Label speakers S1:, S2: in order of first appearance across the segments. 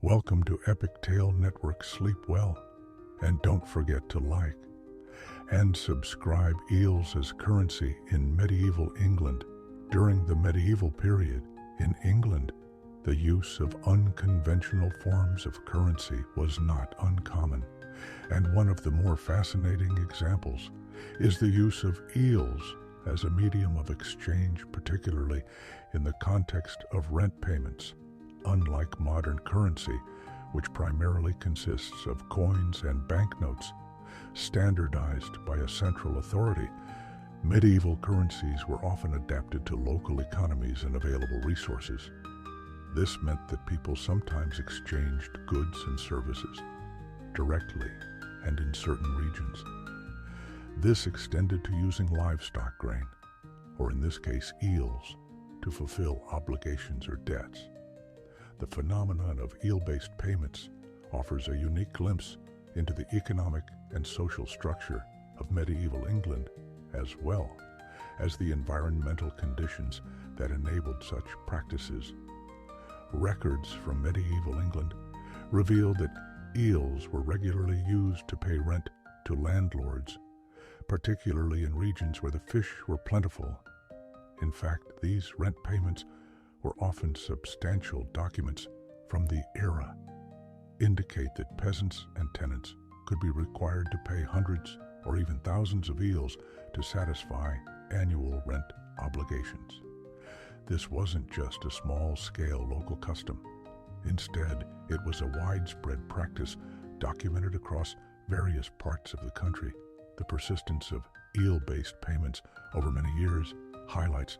S1: Welcome to Epic Tale Network. Sleep well, and don't forget to like and subscribe. Eels as currency in medieval England. During the medieval period in England, the use of unconventional forms of currency was not uncommon, and one of the more fascinating examples is the use of eels as a medium of exchange, particularly in the context of rent payments. Unlike modern currency, which primarily consists of coins and banknotes, standardized by a central authority, medieval currencies were often adapted to local economies and available resources. This meant that people sometimes exchanged goods and services directly and in certain regions. This extended to using livestock, grain, or in this case eels, to fulfill obligations or debts. The phenomenon of eel-based payments offers a unique glimpse into the economic and social structure of medieval England, as well as the environmental conditions that enabled such practices. Records from medieval England reveal that eels were regularly used to pay rent to landlords, particularly in regions where the fish were plentiful. In fact, these rent payments were often substantial. Documents from the era indicate that peasants and tenants could be required to pay hundreds or even thousands of eels to satisfy annual rent obligations. This wasn't just a small-scale local custom. Instead, it was a widespread practice documented across various parts of the country. The persistence of eel-based payments over many years highlights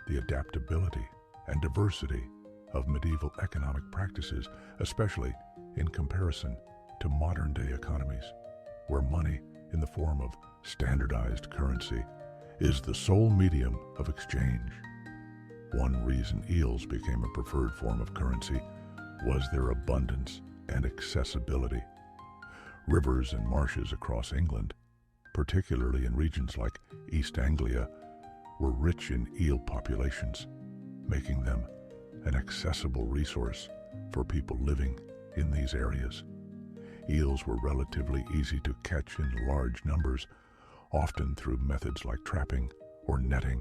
S1: the adaptability and diversity of medieval economic practices, especially in comparison to modern-day economies, where money in the form of standardized currency is the sole medium of exchange. One reason eels became a preferred form of currency was their abundance and accessibility. Rivers and marshes across England, particularly in regions like East Anglia, were rich in eel populations, making them an accessible resource for people living in these areas. Eels were relatively easy to catch in large numbers, often through methods like trapping or netting,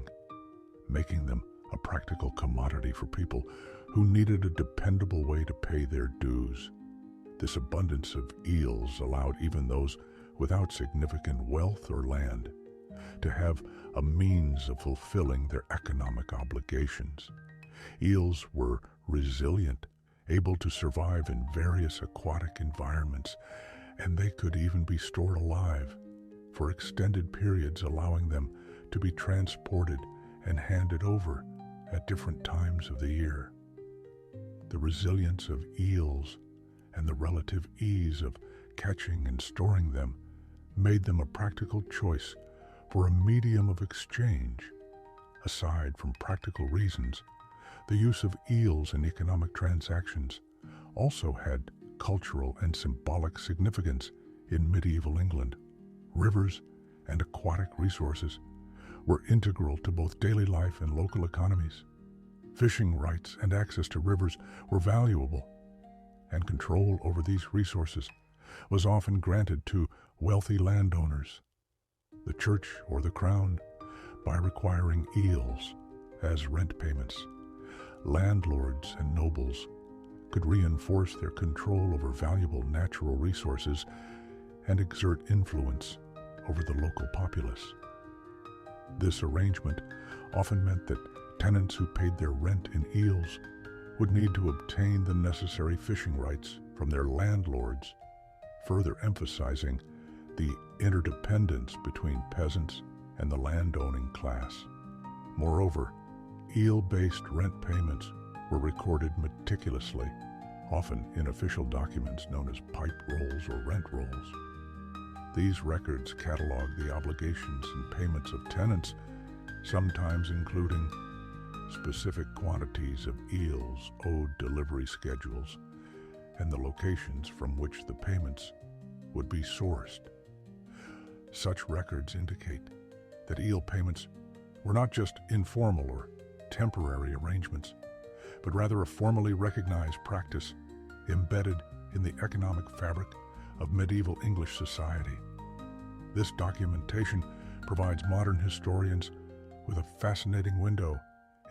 S1: making them a practical commodity for people who needed a dependable way to pay their dues. This abundance of eels allowed even those without significant wealth or land to have a means of fulfilling their economic obligations. Eels were resilient, able to survive in various aquatic environments, and they could even be stored alive for extended periods, allowing them to be transported and handed over at different times of the year. The resilience of eels and the relative ease of catching and storing them made them a practical choice for a medium of exchange. Aside from practical reasons, the use of eels in economic transactions also had cultural and symbolic significance in medieval England. Rivers and aquatic resources were integral to both daily life and local economies. Fishing rights and access to rivers were valuable, and control over these resources was often granted to wealthy landowners, the church or the crown, by requiring eels as rent payments. Landlords and nobles could reinforce their control over valuable natural resources and exert influence over the local populace. This arrangement often meant that tenants who paid their rent in eels would need to obtain the necessary fishing rights from their landlords, further emphasizing the interdependence between peasants and the landowning class. Moreover, eel-based rent payments were recorded meticulously, often in official documents known as pipe rolls or rent rolls. These records catalog the obligations and payments of tenants, sometimes including specific quantities of eels owed, delivery schedules, and the locations from which the payments would be sourced. Such records indicate that eel payments were not just informal or temporary arrangements, but rather a formally recognized practice embedded in the economic fabric of medieval English society. This documentation provides modern historians with a fascinating window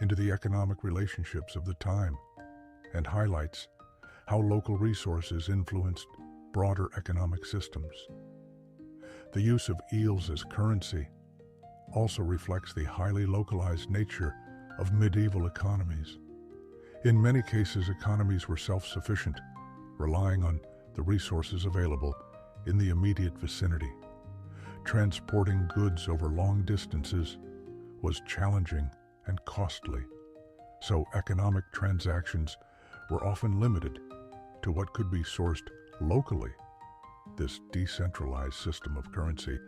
S1: into the economic relationships of the time and highlights how local resources influenced broader economic systems. The use of eels as currency also reflects the highly localized nature of medieval economies. In many cases, economies were self-sufficient, relying on the resources available in the immediate vicinity. Transporting goods over long distances was challenging and costly, so economic transactions were often limited to what could be sourced locally. This decentralized system of currency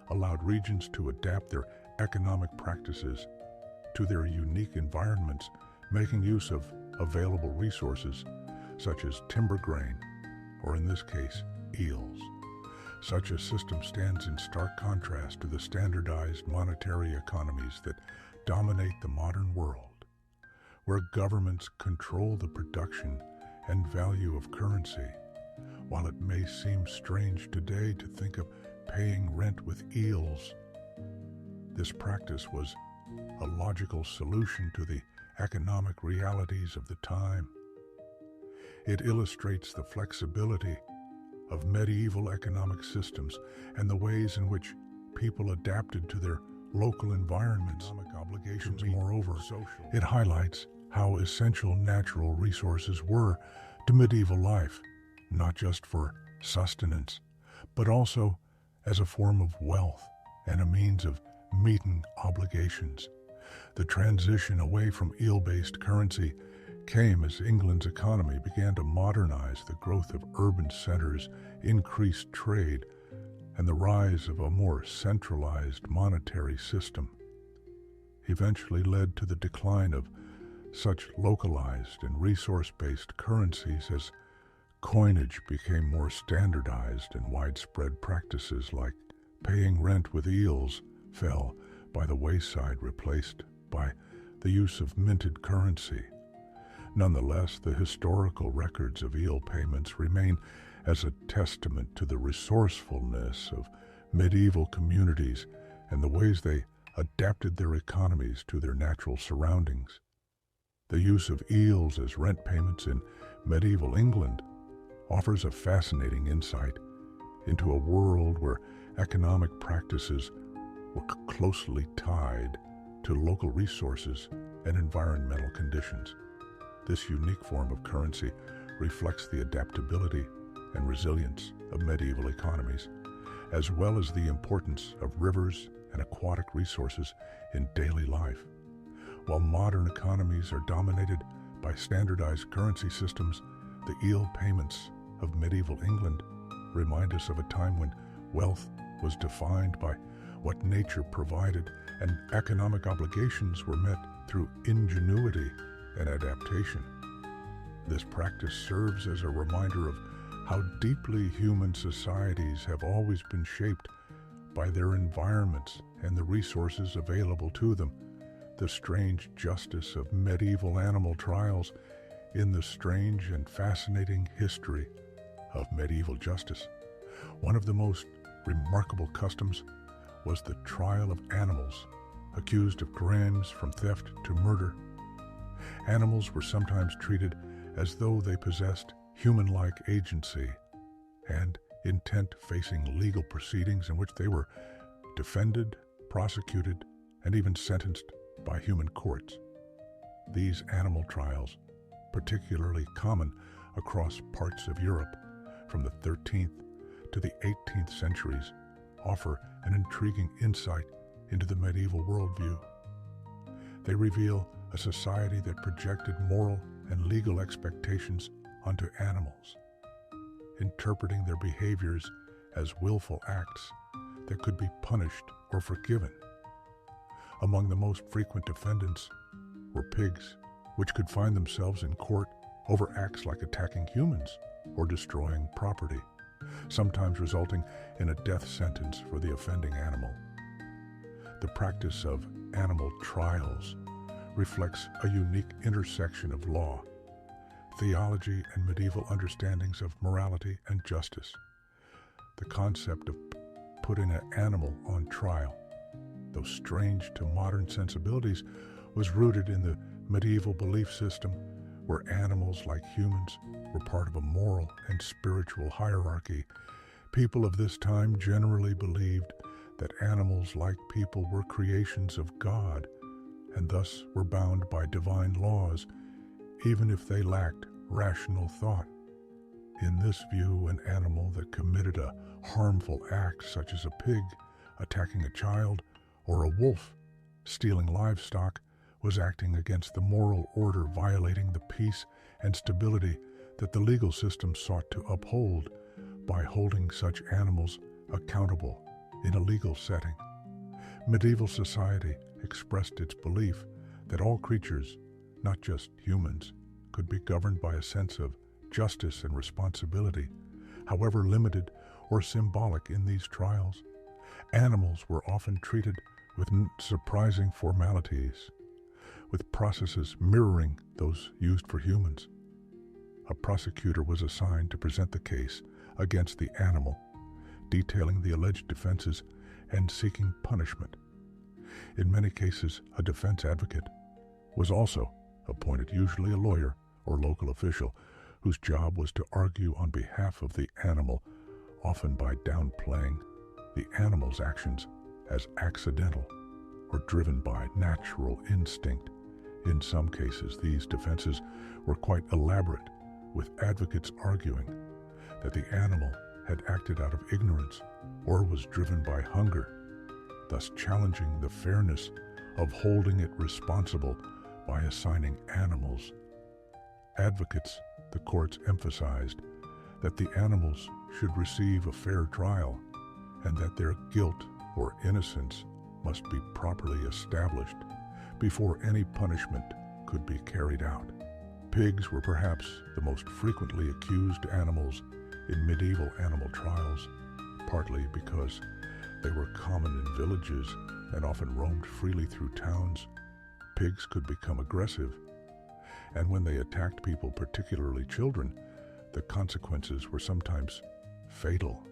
S1: allowed regions to adapt their economic practices to their unique environments, making use of available resources such as timber grain, or in this case, eels. Such a system stands in stark contrast to the standardized monetary economies that dominate the modern world, where governments control the production and value of currency. While it may seem strange today to think of paying rent with eels, this practice was a logical solution to the economic realities of the time. It illustrates the flexibility of medieval economic systems and the ways in which people adapted to their local environments. Obligations, moreover, it highlights how essential natural resources were to medieval life, not just for sustenance, but also as a form of wealth and a means of meeting obligations. The transition away from eel-based currency came as England's economy began to modernize. The growth of urban centers, increased trade, and the rise of a more centralized monetary system eventually led to the decline of such localized and resource-based currencies as coinage became more standardized and widespread practices like paying rent with eels fell by the wayside, replaced by the use of minted currency. Nonetheless, the historical records of eel payments remain as a testament to the resourcefulness of medieval communities and the ways they adapted their economies to their natural surroundings. The use of eels as rent payments in medieval England offers a fascinating insight into a world where economic practices were closely tied to local resources and environmental conditions. This unique form of currency reflects the adaptability and resilience of medieval economies, as well as the importance of rivers and aquatic resources in daily life. While modern economies are dominated by standardized currency systems, the eel payments of medieval England remind us of a time when wealth was defined by what nature provided and economic obligations were met through ingenuity and adaptation. This practice serves as a reminder of how deeply human societies have always been shaped by their environments and the resources available to them. The strange justice of medieval animal trials in the strange and fascinating history of medieval justice. One of the most remarkable customs was the trial of animals accused of crimes from theft to murder. Animals were sometimes treated as though they possessed human-like agency and intent, facing legal proceedings in which they were defended, prosecuted, and even sentenced by human courts. These animal trials, particularly common across parts of Europe from the 13th to the 18th centuries, offer an intriguing insight into the medieval worldview. They reveal a society that projected moral and legal expectations onto animals, interpreting their behaviors as willful acts that could be punished or forgiven. Among the most frequent defendants were pigs, which could find themselves in court over acts like attacking humans or destroying property, sometimes resulting in a death sentence for the offending animal. The practice of animal trials reflects a unique intersection of law, theology, and medieval understandings of morality and justice. The concept of putting an animal on trial, though strange to modern sensibilities, was rooted in the medieval belief system where animals, like humans, were part of a moral and spiritual hierarchy. People of this time generally believed that animals, like people, were creations of God and thus were bound by divine laws, even if they lacked rational thought. In this view, an animal that committed a harmful act, such as a pig attacking a child or a wolf stealing livestock, was acting against the moral order, violating the peace and stability that the legal system sought to uphold by holding such animals accountable in a legal setting. Medieval society expressed its belief that all creatures, not just humans, could be governed by a sense of justice and responsibility, however limited or symbolic in these trials. Animals were often treated with surprising formalities, with processes mirroring those used for humans. A prosecutor was assigned to present the case against the animal, detailing the alleged defenses and seeking punishment. In many cases, a defense advocate was also appointed, usually a lawyer or local official, whose job was to argue on behalf of the animal, often by downplaying the animal's actions as accidental or driven by natural instinct. In some cases, these defenses were quite elaborate, with advocates arguing that the animal had acted out of ignorance or was driven by hunger, thus challenging the fairness of holding it responsible by assigning animals. Advocates, the courts emphasized that the animals should receive a fair trial and that their guilt or innocence must be properly established before any punishment could be carried out. Pigs were perhaps the most frequently accused animals in medieval animal trials, partly because they were common in villages and often roamed freely through towns. Pigs could become aggressive, and when they attacked people, particularly children, the consequences were sometimes fatal.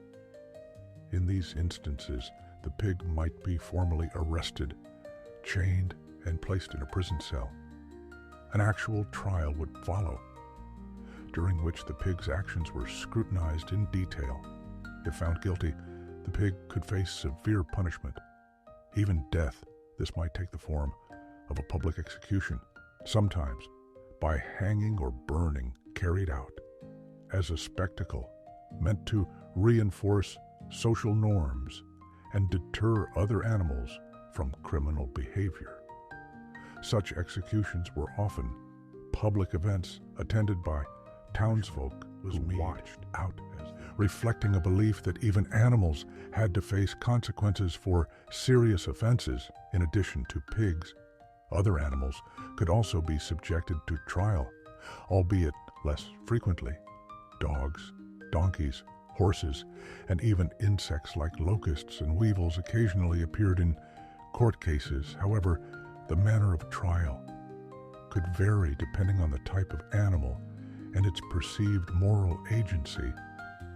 S1: In these instances, the pig might be formally arrested, chained, and placed in a prison cell. An actual trial would follow, during which the pig's actions were scrutinized in detail. If found guilty, the pig could face severe punishment, even death. This might take the form of a public execution, sometimes by hanging or burning, carried out as a spectacle meant to reinforce social norms and deter other animals from criminal behavior. Such executions were often public events attended by townsfolk who watched out, reflecting a belief that even animals had to face consequences for serious offenses. In addition to pigs, other animals could also be subjected to trial, albeit less frequently. Dogs, donkeys, horses, and even insects like locusts and weevils occasionally appeared in court cases. However, the manner of trial could vary depending on the type of animal and its perceived moral agency.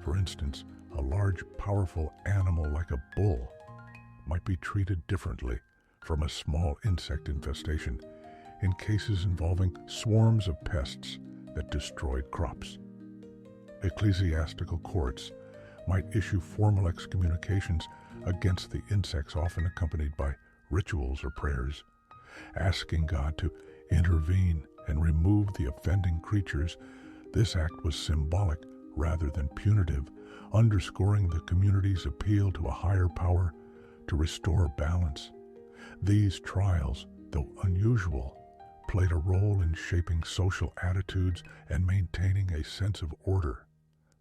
S1: For instance, a large, powerful animal like a bull might be treated differently from a small insect infestation in cases involving swarms of pests that destroyed crops. Ecclesiastical courts might issue formal excommunications against the insects, often accompanied by rituals or prayers, asking God to intervene and remove the offending creatures. This act was symbolic rather than punitive, underscoring the community's appeal to a higher power to restore balance. These trials, though unusual, played a role in shaping social attitudes and maintaining a sense of order.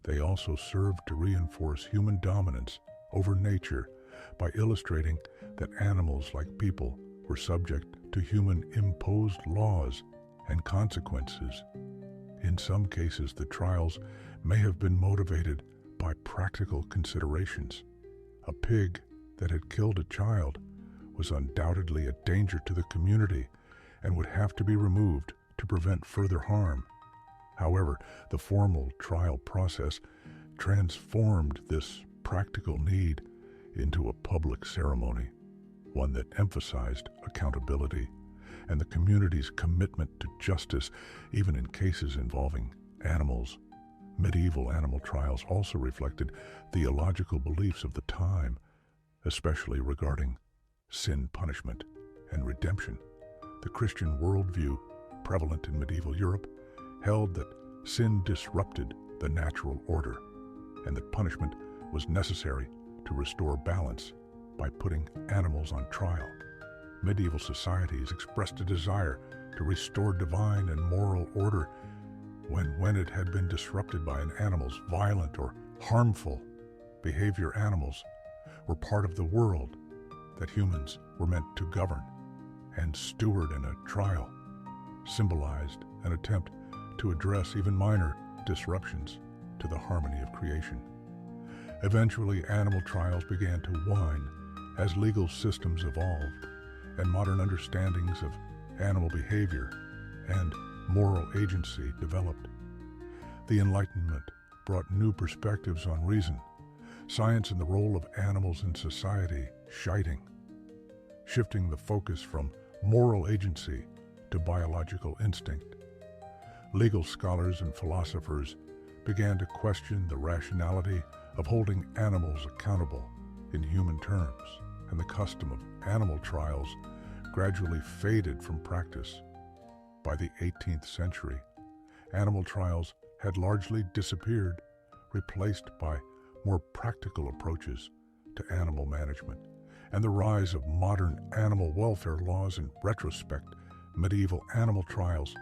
S1: They also served to reinforce human dominance over nature by illustrating that animals, like people, were subject to human-imposed laws and consequences. In some cases, the trials may have been motivated by practical considerations. A pig that had killed a child was undoubtedly a danger to the community and would have to be removed to prevent further harm. However, the formal trial process transformed this practical need into a public ceremony, one that emphasized accountability and the community's commitment to justice, even in cases involving animals. Medieval animal trials also reflected theological beliefs of the time, especially regarding sin punishment and redemption. The Christian worldview, prevalent in medieval Europe, held that sin disrupted the natural order and that punishment was necessary to restore balance by putting animals on trial. Medieval societies expressed a desire to restore divine and moral order when it had been disrupted by an animal's violent or harmful behavior. Animals were part of the world that humans were meant to govern, and steward in a trial symbolized an attempt to address even minor disruptions to the harmony of creation. Eventually, animal trials began to wane as legal systems evolved and modern understandings of animal behavior and moral agency developed. The Enlightenment brought new perspectives on reason, science, and the role of animals in society, shifting the focus from moral agency to biological instinct. Legal scholars and philosophers began to question the rationality of holding animals accountable in human terms, and the custom of animal trials gradually faded from practice. By the 18th century, animal trials had largely disappeared, replaced by more practical approaches to animal management and the rise of modern animal welfare laws. In retrospect, medieval animal trials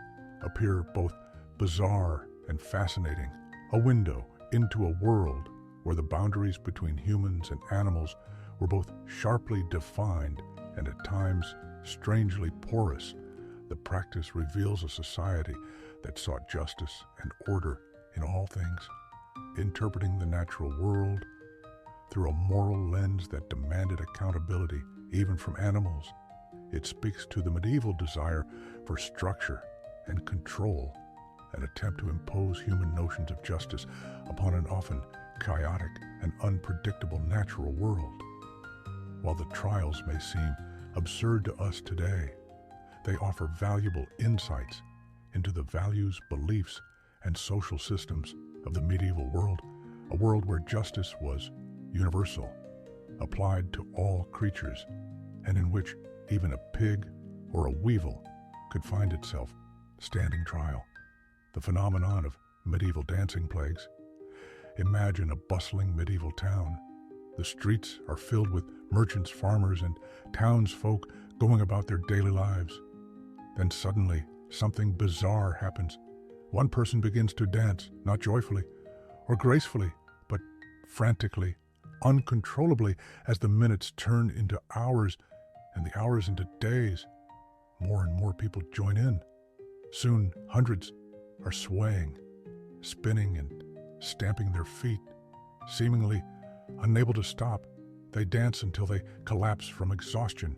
S1: appear both bizarre and fascinating, a window into a world where the boundaries between humans and animals were both sharply defined and at times strangely porous. The practice reveals a society that sought justice and order in all things, interpreting the natural world through a moral lens that demanded accountability even from animals. It speaks to the medieval desire for structure and control, an attempt to impose human notions of justice upon an often chaotic and unpredictable natural world. While the trials may seem absurd to us today, they offer valuable insights into the values, beliefs, and social systems of the medieval world, a world where justice was universal, applied to all creatures, and in which even a pig or a weevil could find itself standing trial. The phenomenon of medieval dancing plagues. Imagine a bustling medieval town. The streets are filled with merchants, farmers, and townsfolk going about their daily lives. Then suddenly, something bizarre happens. One person begins to dance, not joyfully or gracefully, but frantically, uncontrollably, as the minutes turn into hours and the hours into days. More and more people join in. Soon, hundreds are swaying, spinning, and stamping their feet. Seemingly unable to stop, they dance until they collapse from exhaustion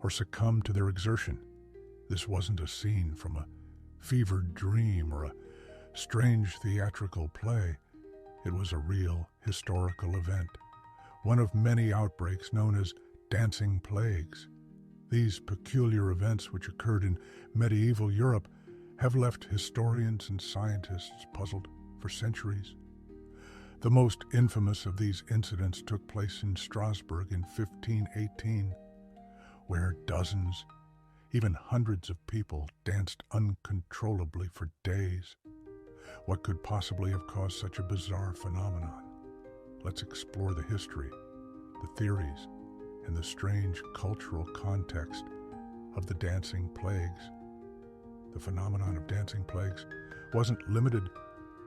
S1: or succumb to their exertion. This wasn't a scene from a fevered dream or a strange theatrical play. It was a real historical event, one of many outbreaks known as dancing plagues. These peculiar events, which occurred in medieval Europe, have left historians and scientists puzzled for centuries. The most infamous of these incidents took place in Strasbourg in 1518, where dozens, even hundreds of people danced uncontrollably for days. What could possibly have caused such a bizarre phenomenon? Let's explore the history, the theories, and the strange cultural context of the dancing plagues. The phenomenon of dancing plagues wasn't limited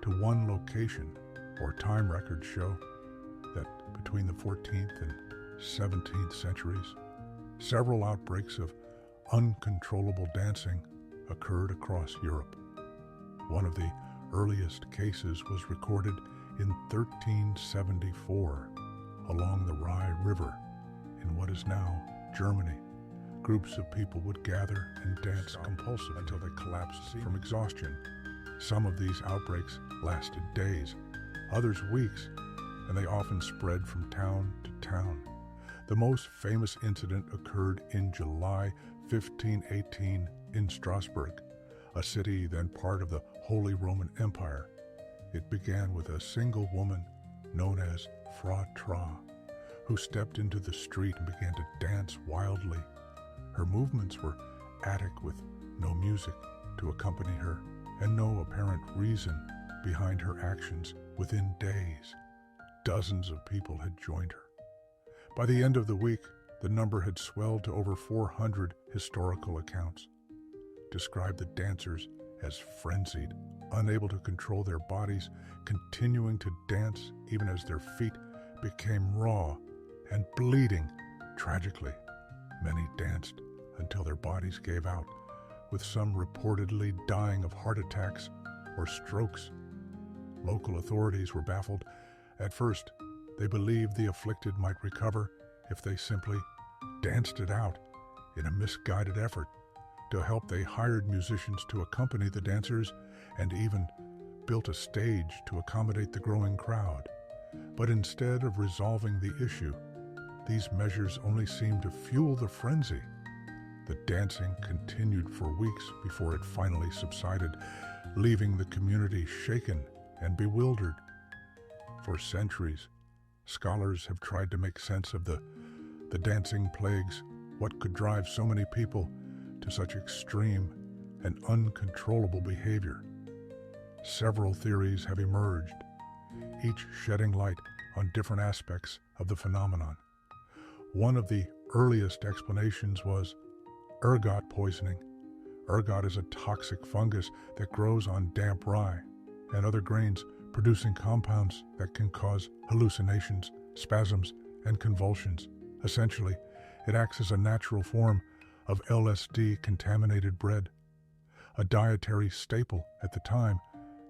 S1: to one location, or time records show that between the 14th and 17th centuries, several outbreaks of uncontrollable dancing occurred across Europe. One of the earliest cases was recorded in 1374 along the Rhine River in what is now Germany. Groups of people would gather and dance compulsively until they collapsed from exhaustion. Some of these outbreaks lasted days, others weeks, and they often spread from town to town. The most famous incident occurred in July 1518 in Strasbourg, a city then part of the Holy Roman Empire. It began with a single woman known as Fra Tra, who stepped into the street and began to dance wildly. Her movements were erratic, with no music to accompany her and no apparent reason behind her actions. Within days, dozens of people had joined her. By the end of the week, the number had swelled to over 400. Historical accounts describe the dancers as frenzied, unable to control their bodies, continuing to dance even as their feet became raw and bleeding. Tragically, many danced until their bodies gave out, with some reportedly dying of heart attacks or strokes. Local authorities were baffled. At first, they believed the afflicted might recover if they simply danced it out. In a misguided effort to help, they hired musicians to accompany the dancers and even built a stage to accommodate the growing crowd. But instead of resolving the issue, these measures only seemed to fuel the frenzy. The dancing continued for weeks before it finally subsided, leaving the community shaken and bewildered. For centuries, scholars have tried to make sense of the dancing plagues. What could drive so many people to such extreme and uncontrollable behavior? Several theories have emerged, each shedding light on different aspects of the phenomenon. One of the earliest explanations was ergot poisoning. Ergot is a toxic fungus that grows on damp rye and other grains, producing compounds that can cause hallucinations, spasms, and convulsions. Essentially, it acts as a natural form of LSD-contaminated bread. A dietary staple at the time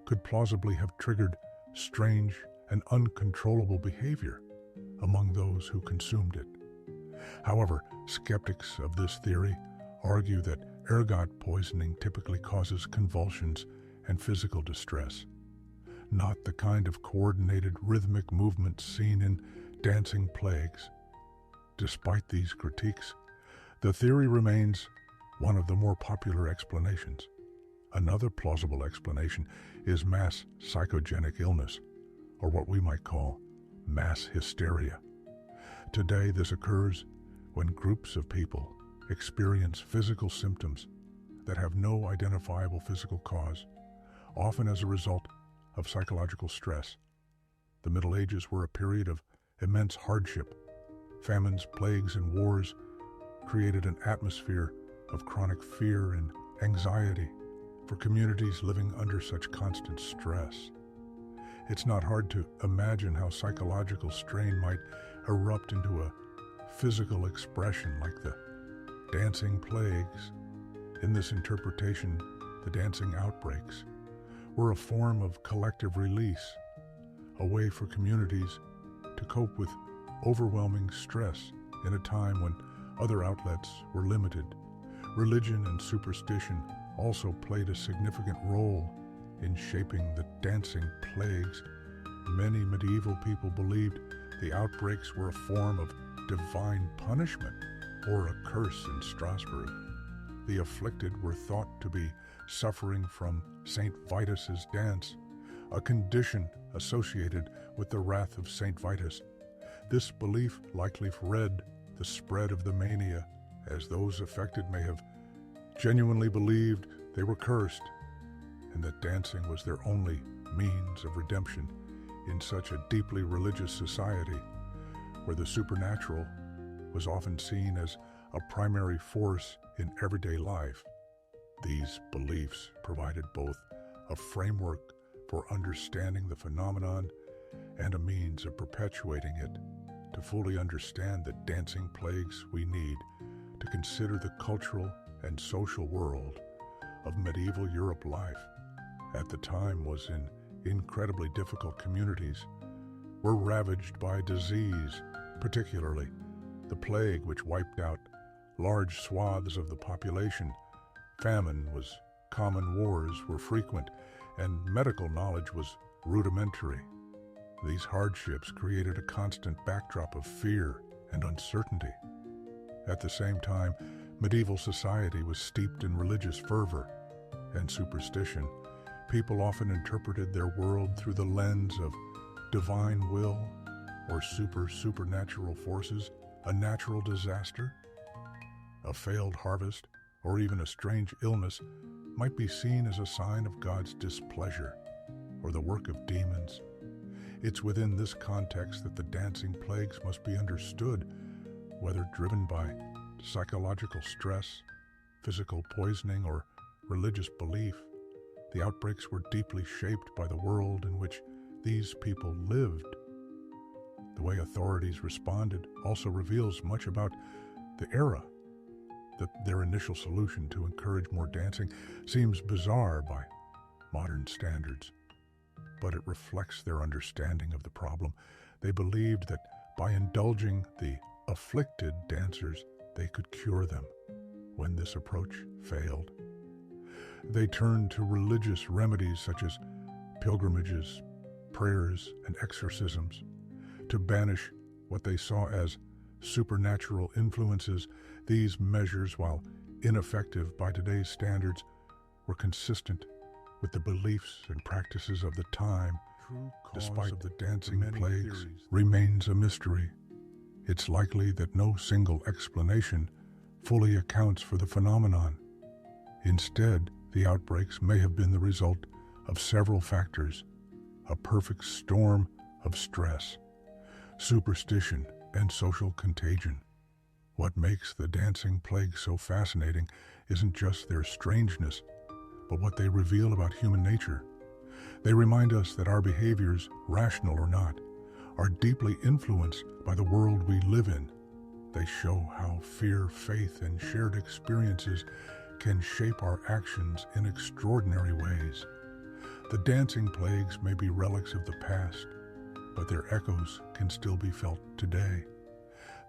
S1: could plausibly have triggered strange and uncontrollable behavior among those who consumed it. However, skeptics of this theory argue that ergot poisoning typically causes convulsions and physical distress, not the kind of coordinated rhythmic movements seen in dancing plagues. Despite these critiques, the theory remains one of the more popular explanations. Another plausible explanation is mass psychogenic illness, or what we might call mass hysteria. Today, this occurs when groups of people experience physical symptoms that have no identifiable physical cause, often as a result of psychological stress. The Middle Ages were a period of immense hardship. Famines, plagues, and wars created an atmosphere of chronic fear and anxiety for communities living under such constant stress. It's not hard to imagine how psychological strain might erupt into a physical expression like the dancing plagues. In this interpretation, the dancing outbreaks were a form of collective release, a way for communities to cope with overwhelming stress in a time when other outlets were limited. Religion and superstition also played a significant role in shaping the dancing plagues. Many medieval people believed the outbreaks were a form of divine punishment or a curse. In Strasbourg, the afflicted were thought to be suffering from Saint Vitus's dance, a condition associated with the wrath of Saint Vitus. This belief likely led the spread of the mania, as those affected may have genuinely believed they were cursed, and that dancing was their only means of redemption in such a deeply religious society, where the supernatural was often seen as a primary force in everyday life. These beliefs provided both a framework for understanding the phenomenon and a means of perpetuating it. To fully understand the dancing plagues, we need to consider the cultural and social world of medieval Europe. Life at the time was in incredibly difficult. Communities were ravaged by disease, particularly the plague, which wiped out large swaths of the population. Famine was common, wars were frequent, and medical knowledge was rudimentary. These hardships created a constant backdrop of fear and uncertainty. At the same time, medieval society was steeped in religious fervor and superstition. People often interpreted their world through the lens of divine will or supernatural forces, a natural disaster, a failed harvest, or even a strange illness might be seen as a sign of God's displeasure or the work of demons. It's within this context that the dancing plagues must be understood, whether driven by psychological stress, physical poisoning, or religious belief. The outbreaks were deeply shaped by the world in which these people lived. The way authorities responded also reveals much about the era. Their initial solution to encourage more dancing seems bizarre by modern standards, but it reflects their understanding of the problem. They believed that by indulging the afflicted dancers, they could cure them. When this approach failed, they turned to religious remedies such as pilgrimages, prayers, and exorcisms to banish what they saw as supernatural influences. These measures, while ineffective by today's standards, were consistent with the beliefs and practices of the time. Despite the dancing plagues remains a mystery. It's likely that no single explanation fully accounts for the phenomenon. Instead, the outbreaks may have been the result of several factors: a perfect storm of stress, superstition, and social contagion. What makes the dancing plague so fascinating isn't just their strangeness, but what they reveal about human nature. They remind us that our behaviors, rational or not, are deeply influenced by the world we live in. They show how fear, faith, and shared experiences can shape our actions in extraordinary ways. The dancing plagues may be relics of the past, but their echoes can still be felt today.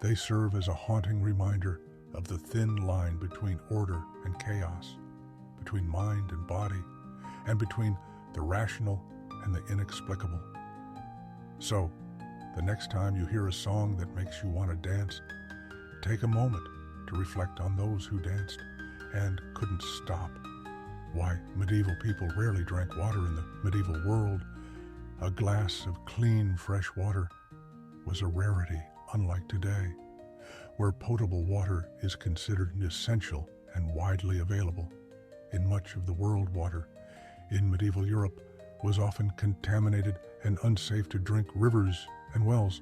S1: They serve as a haunting reminder of the thin line between order and chaos, between mind and body, and between the rational and the inexplicable. So, the next time you hear a song that makes you want to dance, take a moment to reflect on those who danced and couldn't stop. Why medieval people rarely drank water in the medieval world. A glass of clean, fresh water was a rarity, unlike today, where potable water is considered essential and widely available. In much of the world, water in medieval Europe was often contaminated and unsafe to drink. Rivers and wells,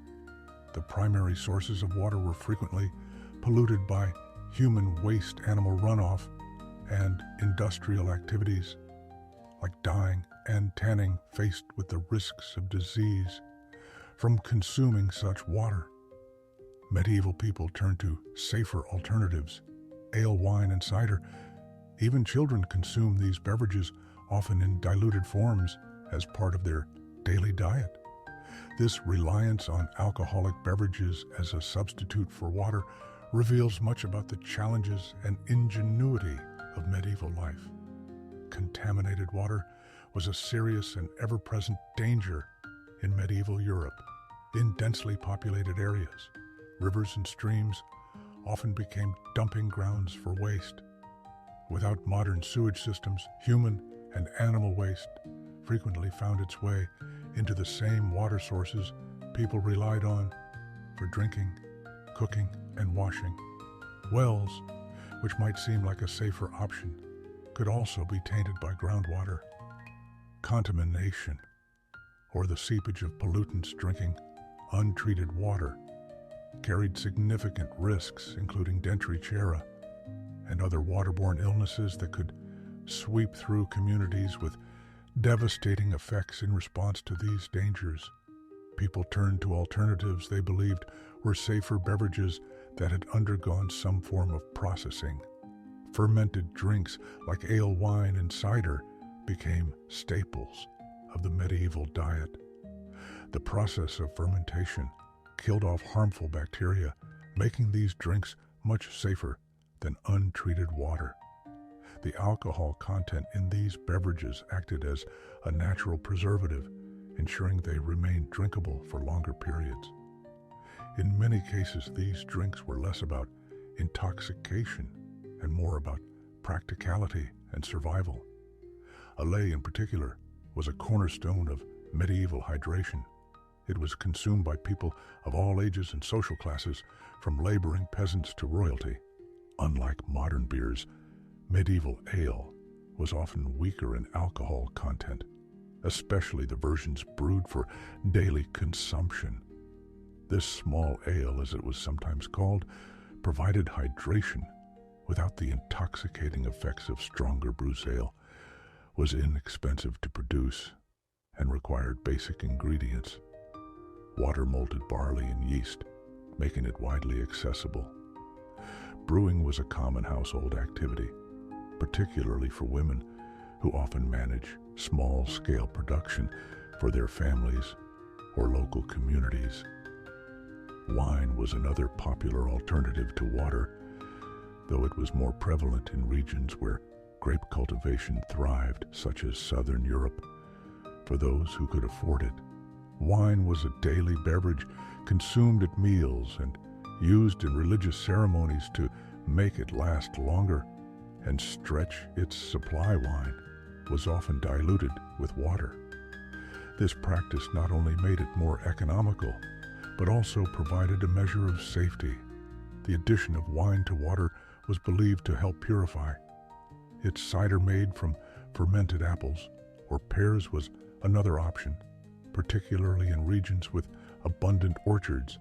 S1: the primary sources of water, were frequently polluted by human waste, animal runoff, and industrial activities like dyeing and tanning, faced with the risks of disease from consuming such water. Medieval people turned to safer alternatives: ale, wine, and cider. Even children consumed these beverages, often in diluted forms, as part of their daily diet. This reliance on alcoholic beverages as a substitute for water reveals much about the challenges and ingenuity of medieval life. Contaminated water was a serious and ever-present danger in medieval Europe. In densely populated areas, rivers and streams often became dumping grounds for waste. Without modern sewage systems, human and animal waste frequently found its way into the same water sources people relied on for drinking, cooking, and washing. Wells, which might seem like a safer option, could also be tainted by groundwater. Contamination, or the seepage of pollutants drinking untreated water, carried significant risks, including dentrichera and other waterborne illnesses that could sweep through communities with devastating effects. In response to these dangers, people turned to alternatives they believed were safer beverages that had undergone some form of processing. Fermented drinks like ale, wine, and cider became staples of the medieval diet. The process of fermentation killed off harmful bacteria, making these drinks much safer than untreated water. The alcohol content in these beverages acted as a natural preservative, ensuring they remained drinkable for longer periods. In many cases, these drinks were less about intoxication and more about practicality and survival. Ale, in particular, was a cornerstone of medieval hydration. It was consumed by people of all ages and social classes, from laboring peasants to royalty. Unlike modern beers, medieval ale was often weaker in alcohol content, especially the versions brewed for daily consumption. This small ale, as it was sometimes called, provided hydration without the intoxicating effects of stronger brewed ale, was inexpensive to produce, and required basic ingredients: water, malted barley, and yeast, making it widely accessible. Brewing was a common household activity, particularly for women who often manage small-scale production for their families or local communities. Wine was another popular alternative to water, though it was more prevalent in regions where grape cultivation thrived, such as southern Europe. For those who could afford it, wine was a daily beverage consumed at meals and used in religious ceremonies to make it last longer and stretch its supply. Wine was often diluted with water. This practice not only made it more economical, but also provided a measure of safety. The addition of wine to water was believed to help purify. Its cider made from fermented apples or pears was another option, particularly in regions with abundant orchards.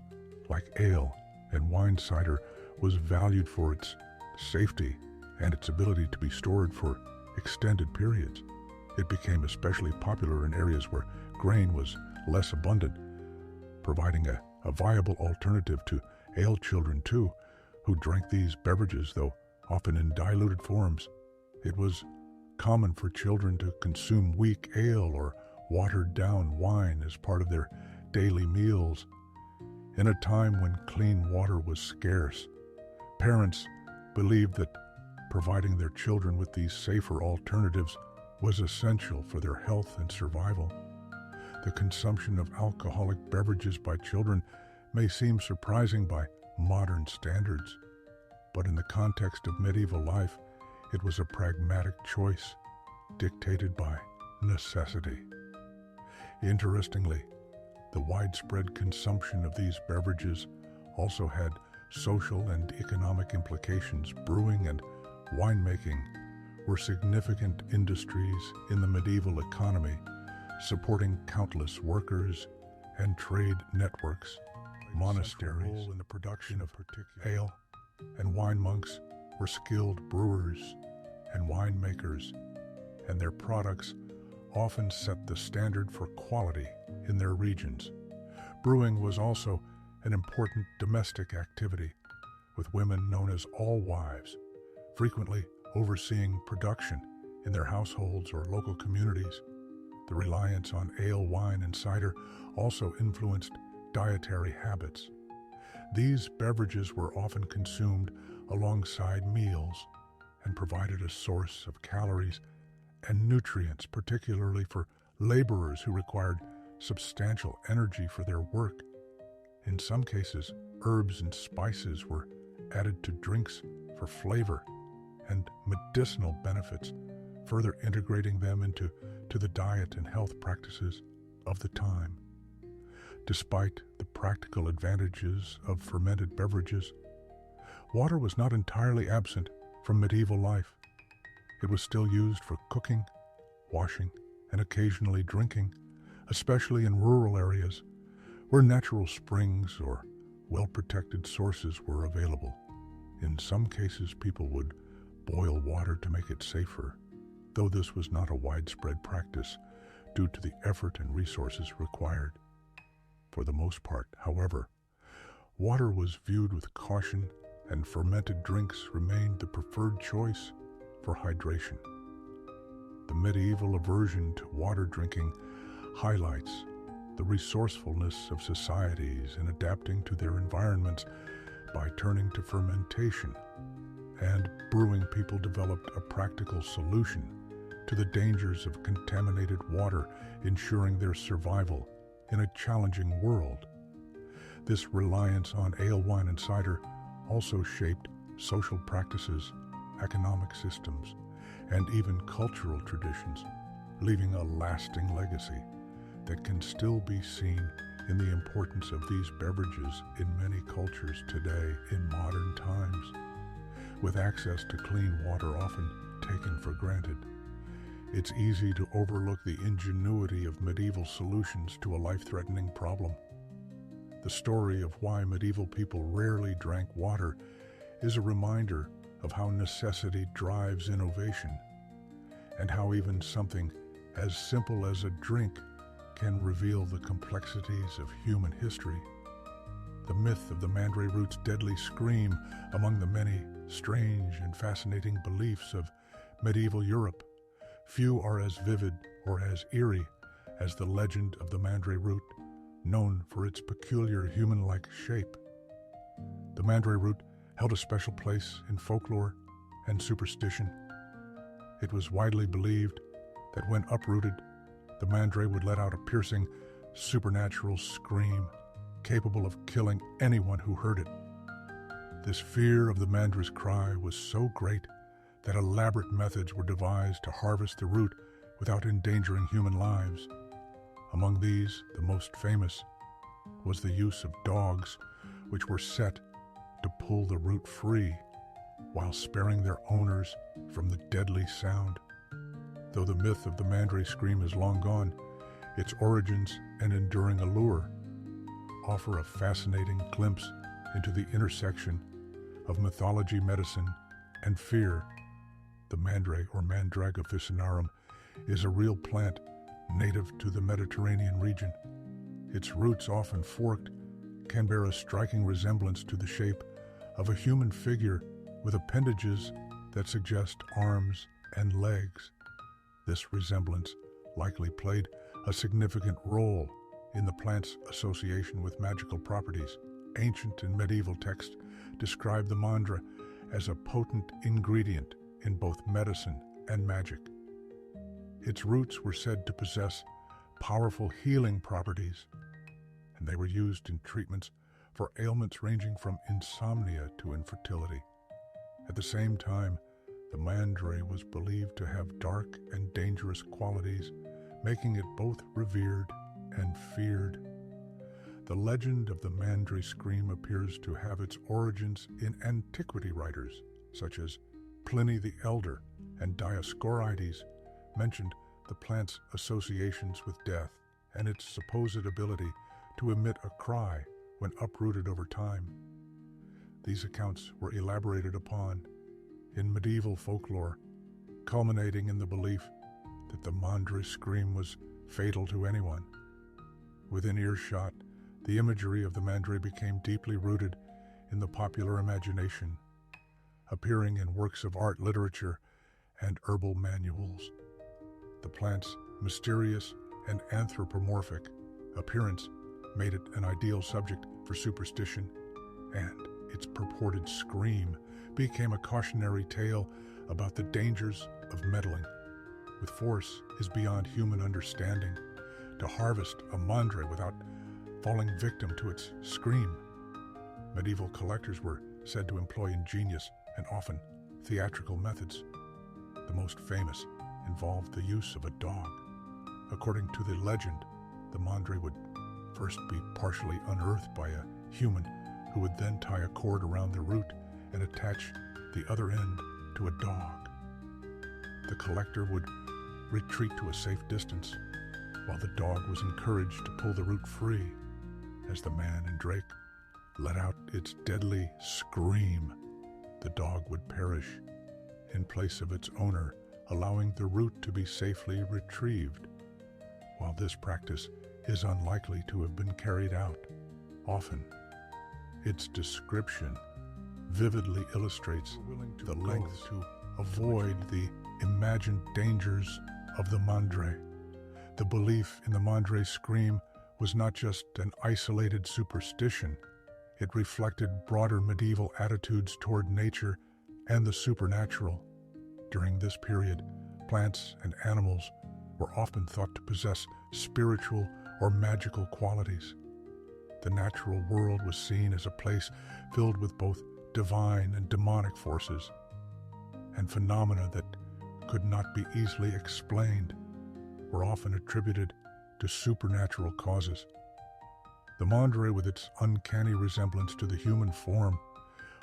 S1: Like ale and wine, cider was valued for its safety and its ability to be stored for extended periods. It became especially popular in areas where grain was less abundant, providing a viable alternative to ale. Children, too, who drank these beverages, though often in diluted forms. It was common for children to consume weak ale or watered-down wine as part of their daily meals. In a time when clean water was scarce, parents believed that providing their children with these safer alternatives was essential for their health and survival. The consumption of alcoholic beverages by children may seem surprising by modern standards, but in the context of medieval life, it was a pragmatic choice dictated by necessity. Interestingly, the widespread consumption of these beverages also had social and economic implications. Brewing and winemaking were significant industries in the medieval economy, supporting countless workers and trade networks. Monasteries in the production of ale and wine monks were skilled brewers and winemakers, and their products often set the standard for quality in their regions. Brewing was also an important domestic activity, with women known as all-wives frequently overseeing production in their households or local communities. The reliance on ale, wine, and cider also influenced dietary habits. These beverages were often consumed alongside meals and provided a source of calories and nutrients, particularly for laborers who required substantial energy for their work. In some cases, herbs and spices were added to drinks for flavor and medicinal benefits, further integrating them into the diet and health practices of the time. Despite the practical advantages of fermented beverages, water was not entirely absent from medieval life. It was still used for cooking, washing, and occasionally drinking, especially in rural areas where natural springs or well-protected sources were available. In some cases, people would boil water to make it safer, though this was not a widespread practice due to the effort and resources required. For the most part, however, water was viewed with caution, and fermented drinks remained the preferred choice for hydration. The medieval aversion to water drinking highlights the resourcefulness of societies in adapting to their environments by turning to fermentation and brewing people developed a practical solution to the dangers of contaminated water, ensuring their survival in a challenging world. This reliance on ale, wine, and cider also shaped social practices, economic systems, and even cultural traditions, leaving a lasting legacy that can still be seen in the importance of these beverages in many cultures today in modern times. With access to clean water often taken for granted, it's easy to overlook the ingenuity of medieval solutions to a life-threatening problem. The story of why medieval people rarely drank water is a reminder of how necessity drives innovation, and how even something as simple as a drink can reveal the complexities of human history. The myth of the Mandrake root's deadly scream, among the many strange and fascinating beliefs of medieval Europe, few are as vivid or as eerie as the legend of the Mandrake root, known for its peculiar human-like shape. The Mandrake root held a special place in folklore and superstition. It was widely believed that when uprooted, the mandrake would let out a piercing, supernatural scream capable of killing anyone who heard it. This fear of the mandrake's cry was so great that elaborate methods were devised to harvest the root without endangering human lives. Among these, the most famous was the use of dogs, which were set to pull the root free while sparing their owners from the deadly sound. Though the myth of the Mandrake scream is long gone, its origins and enduring allure offer a fascinating glimpse into the intersection of mythology, medicine, and fear. The mandrake, or Mandrake officinarum, is a real plant native to the Mediterranean region. Its roots, often forked, can bear a striking resemblance to the shape of a human figure with appendages that suggest arms and legs. This resemblance likely played a significant role in the plant's association with magical properties. Ancient and medieval texts describe the mandra as a potent ingredient in both medicine and magic. Its roots were said to possess powerful healing properties, and they were used in treatments for ailments ranging from insomnia to infertility. At the same time, the mandrake was believed to have dark and dangerous qualities, making it both revered and feared. The legend of the Mandrake scream appears to have its origins in antiquity. Writers such as Pliny the Elder and Dioscorides mentioned the plant's associations with death and its supposed ability to emit a cry when uprooted over time. These accounts were elaborated upon in medieval folklore, culminating in the belief that the Mandrake scream was fatal to anyone. Within earshot, the imagery of the mandrake became deeply rooted in the popular imagination, appearing in works of art, literature, and herbal manuals. The plant's mysterious and anthropomorphic appearance made it an ideal subject for superstition, and its purported scream became a cautionary tale about the dangers of meddling with force is beyond human understanding. To harvest a mandrake without falling victim to its scream, medieval collectors were said to employ ingenious and often theatrical methods. The most famous involved the use of a dog. According to the legend, the mandrake would first be partially unearthed by a human who would then tie a cord around the root and attach the other end to a dog. The collector would retreat to a safe distance, while the dog was encouraged to pull the root free. As the mandrake let out its deadly scream, the dog would perish in place of its owner, allowing the root to be safely retrieved. While this practice is unlikely to have been carried out often, its description vividly illustrates the lengths to avoid the imagined dangers of the mandrake. The belief in the mandrake scream was not just an isolated superstition. It reflected broader medieval attitudes toward nature and the supernatural. During this period, plants and animals were often thought to possess spiritual or magical qualities. The natural world was seen as a place filled with both divine and demonic forces, and phenomena that could not be easily explained were often attributed to supernatural causes. The Mandrake, with its uncanny resemblance to the human form,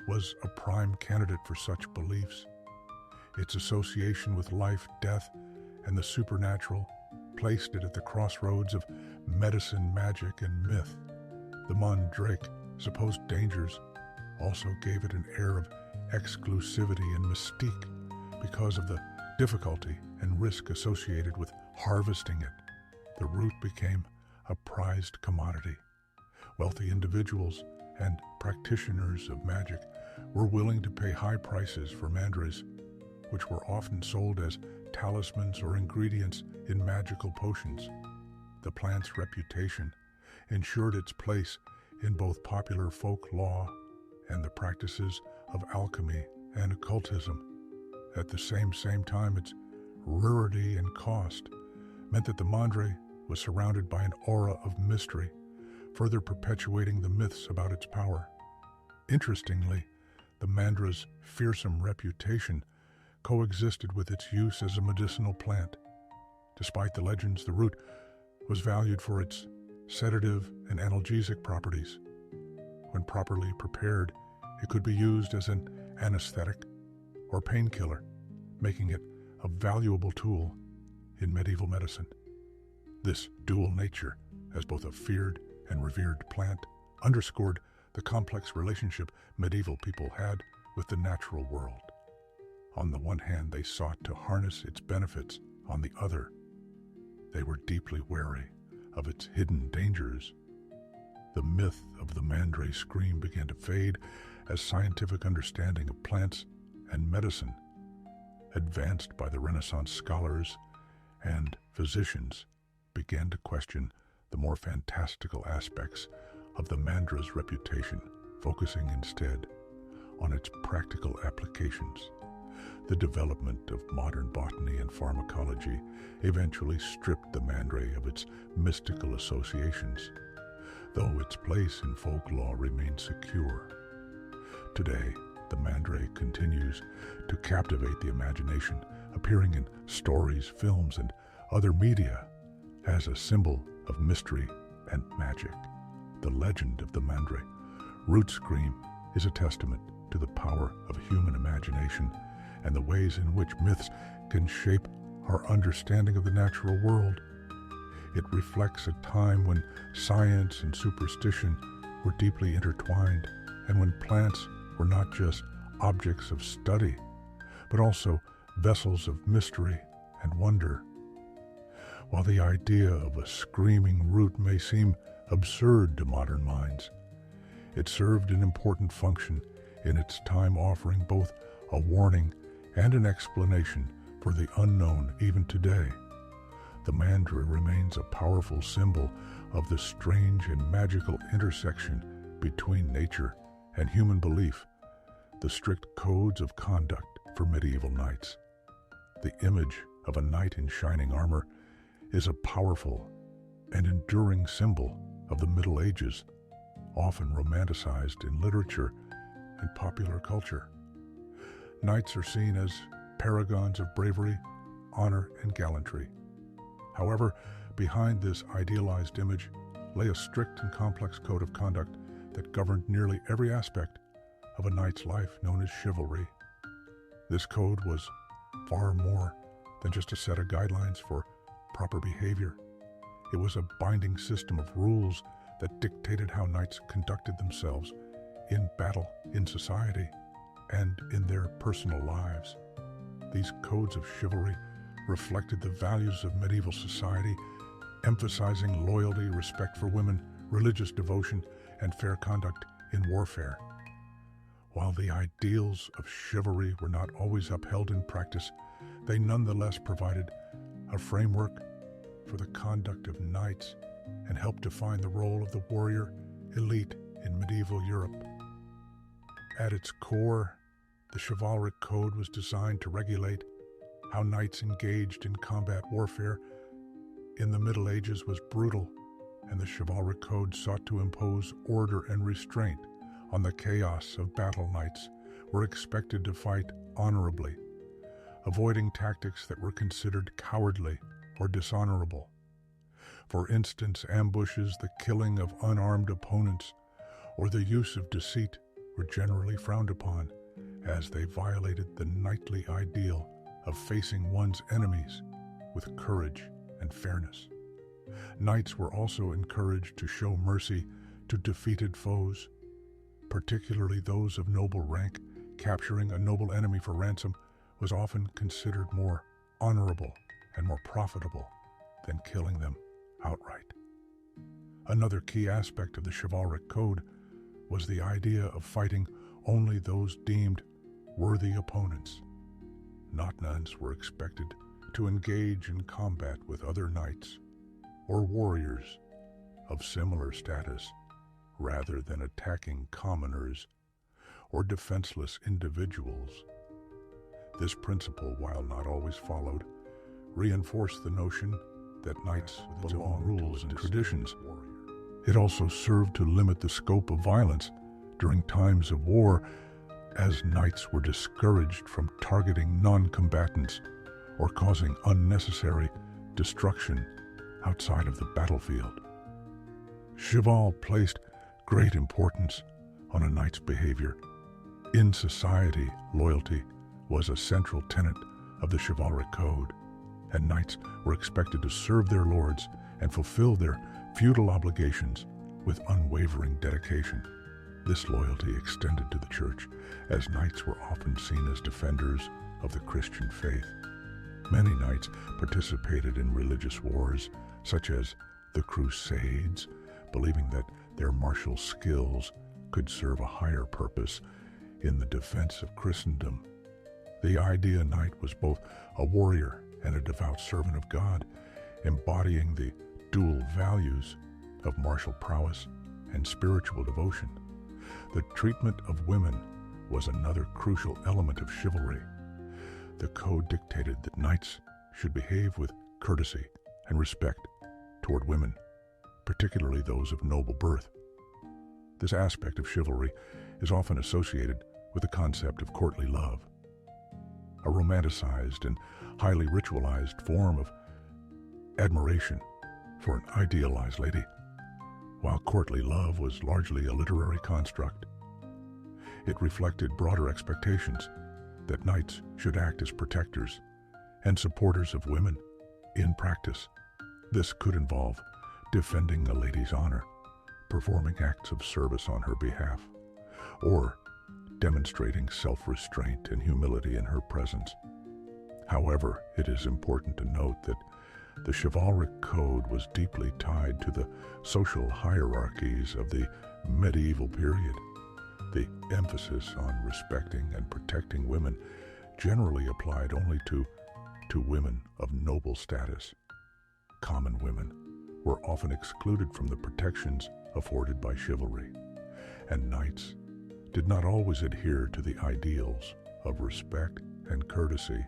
S1: was a prime candidate for such beliefs. Its association with life, death, and the supernatural placed it at the crossroads of medicine, magic, and myth. The Mandrake's supposed dangers also gave it an air of exclusivity and mystique because of the difficulty and risk associated with harvesting it. The root became a prized commodity. Wealthy individuals and practitioners of magic were willing to pay high prices for mandrakes, which were often sold as talismans or ingredients in magical potions. The plant's reputation ensured its place in both popular folk lore and the practices of alchemy and occultism. At the same time, its rarity and cost meant that the Mandrake was surrounded by an aura of mystery, further perpetuating the myths about its power. Interestingly, the Mandrake's fearsome reputation coexisted with its use as a medicinal plant. Despite the legends, the root was valued for its sedative and analgesic properties. When properly prepared, it could be used as an anesthetic or painkiller, making it a valuable tool in medieval medicine. This dual nature, as both a feared and revered plant, underscored the complex relationship medieval people had with the natural world. On the one hand, they sought to harness its benefits. On the other, they were deeply wary of its hidden dangers. The myth of the Mandrake scream began to fade as scientific understanding of plants and medicine advanced by the Renaissance scholars and physicians began to question the more fantastical aspects of the Mandrake's reputation, focusing instead on its practical applications. The development of modern botany and pharmacology eventually stripped the Mandrake of its mystical associations, though its place in folklore remains secure. Today, the Mandrake continues to captivate the imagination, appearing in stories, films, and other media as a symbol of mystery and magic. The legend of the Mandrake root scream is a testament to the power of human imagination and the ways in which myths can shape our understanding of the natural world. It reflects a time when science and superstition were deeply intertwined, and when plants were not just objects of study, but also vessels of mystery and wonder. While the idea of a screaming root may seem absurd to modern minds, it served an important function in its time, offering both a warning and an explanation for the unknown. Even today, the Mandrake remains a powerful symbol of the strange and magical intersection between nature and human belief, the strict codes of conduct for medieval knights. The image of a knight in shining armor is a powerful and enduring symbol of the Middle Ages, often romanticized in literature and popular culture. Knights are seen as paragons of bravery, honor, and gallantry. However, behind this idealized image lay a strict and complex code of conduct that governed nearly every aspect of a knight's life, known as chivalry. This code was far more than just a set of guidelines for proper behavior. It was a binding system of rules that dictated how knights conducted themselves in battle, in society, and in their personal lives. These codes of chivalry reflected the values of medieval society, emphasizing loyalty, respect for women, religious devotion, and fair conduct in warfare. While the ideals of chivalry were not always upheld in practice, they nonetheless provided a framework for the conduct of knights and helped define the role of the warrior elite in medieval Europe. At its core, The chivalric code was designed to regulate how knights engaged in combat warfare in the Middle Ages was brutal, and the chivalric code sought to impose order and restraint on the chaos of battle. Knights were expected to fight honorably, avoiding tactics that were considered cowardly or dishonorable. For instance, ambushes, the killing of unarmed opponents, or the use of deceit were generally frowned upon, as they violated the knightly ideal of facing one's enemies with courage and fairness. Knights were also encouraged to show mercy to defeated foes, particularly those of noble rank. Capturing a noble enemy for ransom was often considered more honorable and more profitable than killing them outright. Another key aspect of the chivalric code was the idea of fighting only those deemed worthy opponents. Not nuns were expected to engage in combat with other knights or warriors of similar status, rather than attacking commoners or defenseless individuals. This principle, while not always followed, reinforced the notion that knights belonged to rules and traditions. It also served to limit the scope of violence during times of war, as knights were discouraged from targeting non-combatants or causing unnecessary destruction outside of the battlefield. Cheval placed great importance on a knight's behavior. In society, loyalty was a central tenet of the chivalric code, and knights were expected to serve their lords and fulfill their feudal obligations with unwavering dedication. This loyalty extended to the church, as knights were often seen as defenders of the Christian faith. Many knights participated in religious wars, such as the Crusades, believing that their martial skills could serve a higher purpose in the defense of Christendom. The idea knight was both a warrior and a devout servant of God, embodying the dual values of martial prowess and spiritual devotion. The treatment of women was another crucial element of chivalry. The code dictated that knights should behave with courtesy and respect toward women, particularly those of noble birth. This aspect of chivalry is often associated with the concept of courtly love, a romanticized and highly ritualized form of admiration for an idealized lady. While courtly love was largely a literary construct, it reflected broader expectations that knights should act as protectors and supporters of women. In practice, this could involve defending a lady's honor, performing acts of service on her behalf, or demonstrating self-restraint and humility in her presence. However, it is important to note that the chivalric code was deeply tied to the social hierarchies of the medieval period. The emphasis on respecting and protecting women generally applied only to women of noble status. Common women were often excluded from the protections afforded by chivalry, and knights did not always adhere to the ideals of respect and courtesy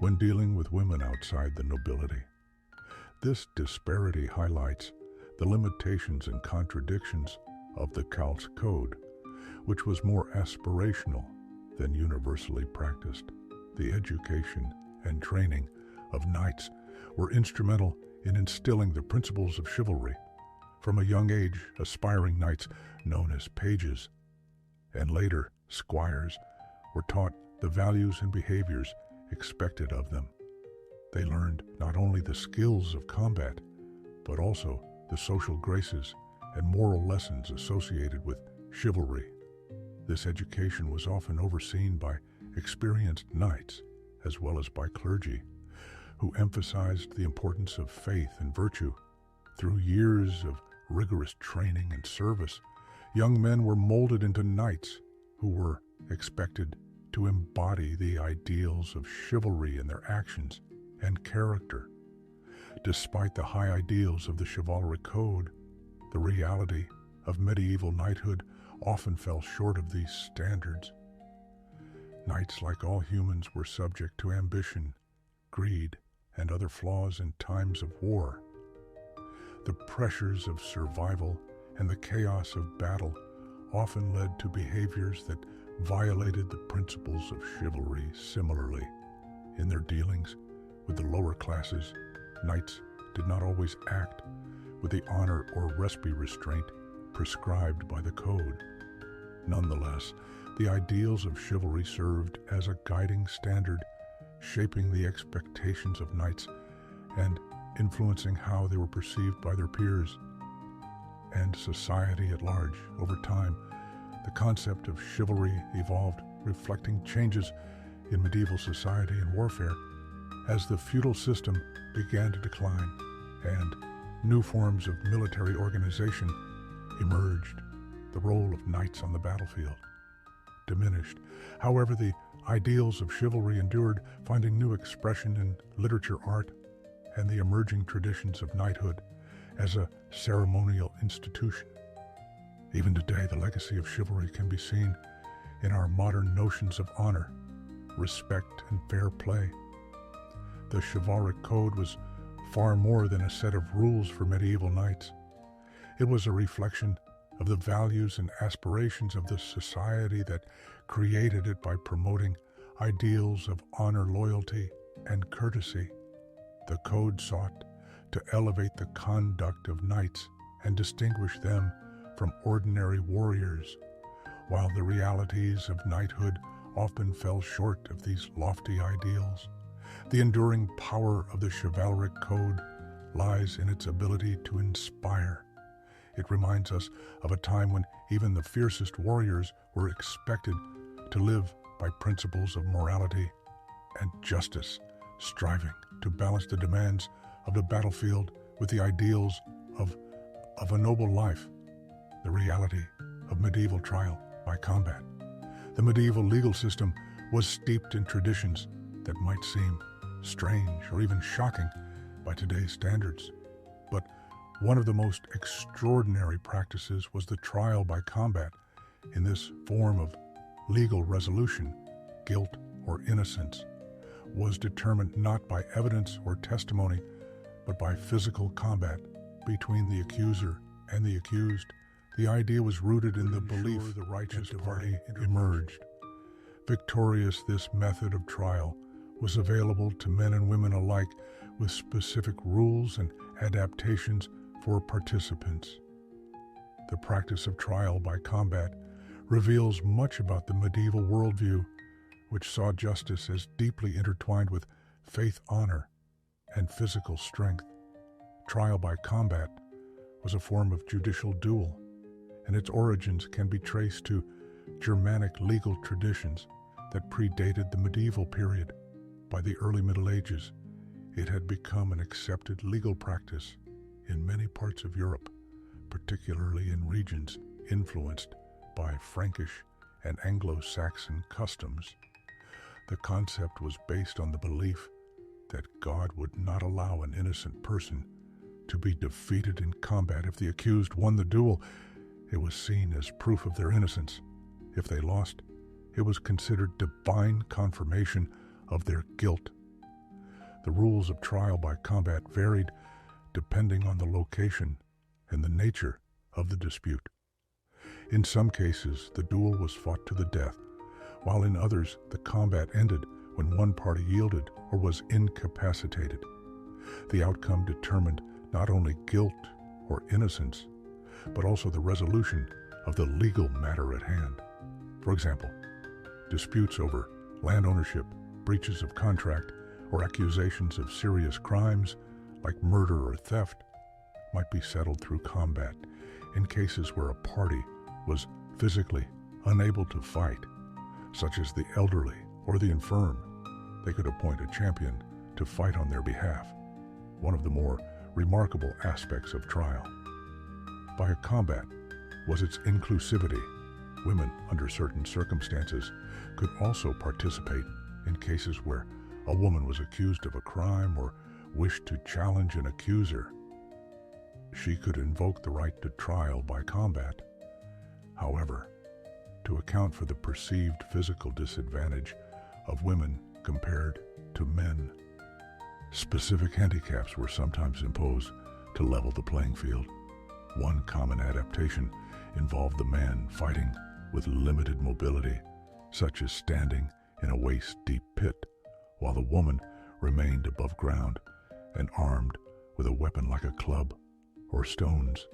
S1: when dealing with women outside the nobility. This disparity highlights the limitations and contradictions of the Celt's code, which was more aspirational than universally practiced. The education and training of knights were instrumental in instilling the principles of chivalry. From a young age, aspiring knights, known as pages, and later squires, were taught the values and behaviors expected of them. They learned not only the skills of combat, but also the social graces and moral lessons associated with chivalry. This education was often overseen by experienced knights, as well as by clergy, who emphasized the importance of faith and virtue. Through years of rigorous training and service, young men were molded into knights who were expected to embody the ideals of chivalry in their actions and character. Despite the high ideals of the chivalric code, the reality of medieval knighthood often fell short of these standards. Knights, like all humans, were subject to ambition, greed, and other flaws in times of war. The pressures of survival and the chaos of battle often led to behaviors that violated the principles of chivalry. Similarly, in their dealings with the lower classes, knights did not always act with the honor or restraint prescribed by the code. Nonetheless, the ideals of chivalry served as a guiding standard, shaping the expectations of knights and influencing how they were perceived by their peers and society at large. Over time, the concept of chivalry evolved, reflecting changes in medieval society and warfare as the feudal system began to decline and new forms of military organization emerged. The role of knights on the battlefield diminished. However, the ideals of chivalry endured, finding new expression in literature, art, and the emerging traditions of knighthood as a ceremonial institution. Even today, the legacy of chivalry can be seen in our modern notions of honor, respect, and fair play. The chivalric code was far more than a set of rules for medieval knights. It was a reflection of the values and aspirations of the society that created it by promoting ideals of honor, loyalty, and courtesy. The code sought to elevate the conduct of knights and distinguish them from ordinary warriors, while the realities of knighthood often fell short of these lofty ideals. The enduring power of the chivalric code lies in its ability to inspire. It reminds us of a time when even the fiercest warriors were expected to live by principles of morality and justice, striving to balance the demands of the battlefield with the ideals of a noble life. The reality of medieval trial by combat. The medieval legal system was steeped in traditions that might seem strange or even shocking by today's standards. But one of the most extraordinary practices was the trial by combat. In this form of legal resolution, guilt or innocence was determined not by evidence or testimony, but by physical combat between the accuser and the accused. The idea was rooted in the belief the righteous party emerged victorious. This method of trial was available to men and women alike, with specific rules and adaptations for participants. The practice of trial by combat reveals much about the medieval worldview, which saw justice as deeply intertwined with faith, honor, and physical strength. Trial by combat was a form of judicial duel, and its origins can be traced to Germanic legal traditions that predated the medieval period. By the early Middle Ages, it had become an accepted legal practice in many parts of Europe, particularly in regions influenced by Frankish and Anglo-Saxon customs. The concept was based on the belief that God would not allow an innocent person to be defeated in combat. If the accused won the duel, it was seen as proof of their innocence. If they lost, it was considered divine confirmation of their guilt. The rules of trial by combat varied depending on the location and the nature of the dispute. In some cases, the duel was fought to the death, while in others, the combat ended when one party yielded or was incapacitated. The outcome determined not only guilt or innocence, but also the resolution of the legal matter at hand. For example, disputes over land ownership, breaches of contract, or accusations of serious crimes like murder or theft might be settled through combat. In cases where a party was physically unable to fight, such as the elderly or the infirm, they could appoint a champion to fight on their behalf. One of the more remarkable aspects of trial by combat was its inclusivity. Women, under certain circumstances, could also participate in cases where a woman was accused of a crime or wished to challenge an accuser. She could invoke the right to trial by combat. However, to account for the perceived physical disadvantage of women compared to men. Specific handicaps were sometimes imposed to level the playing field. One common adaptation involved the man fighting with limited mobility, such as standing in a waist-deep pit, while the woman remained above ground and armed with a weapon like a club or stones.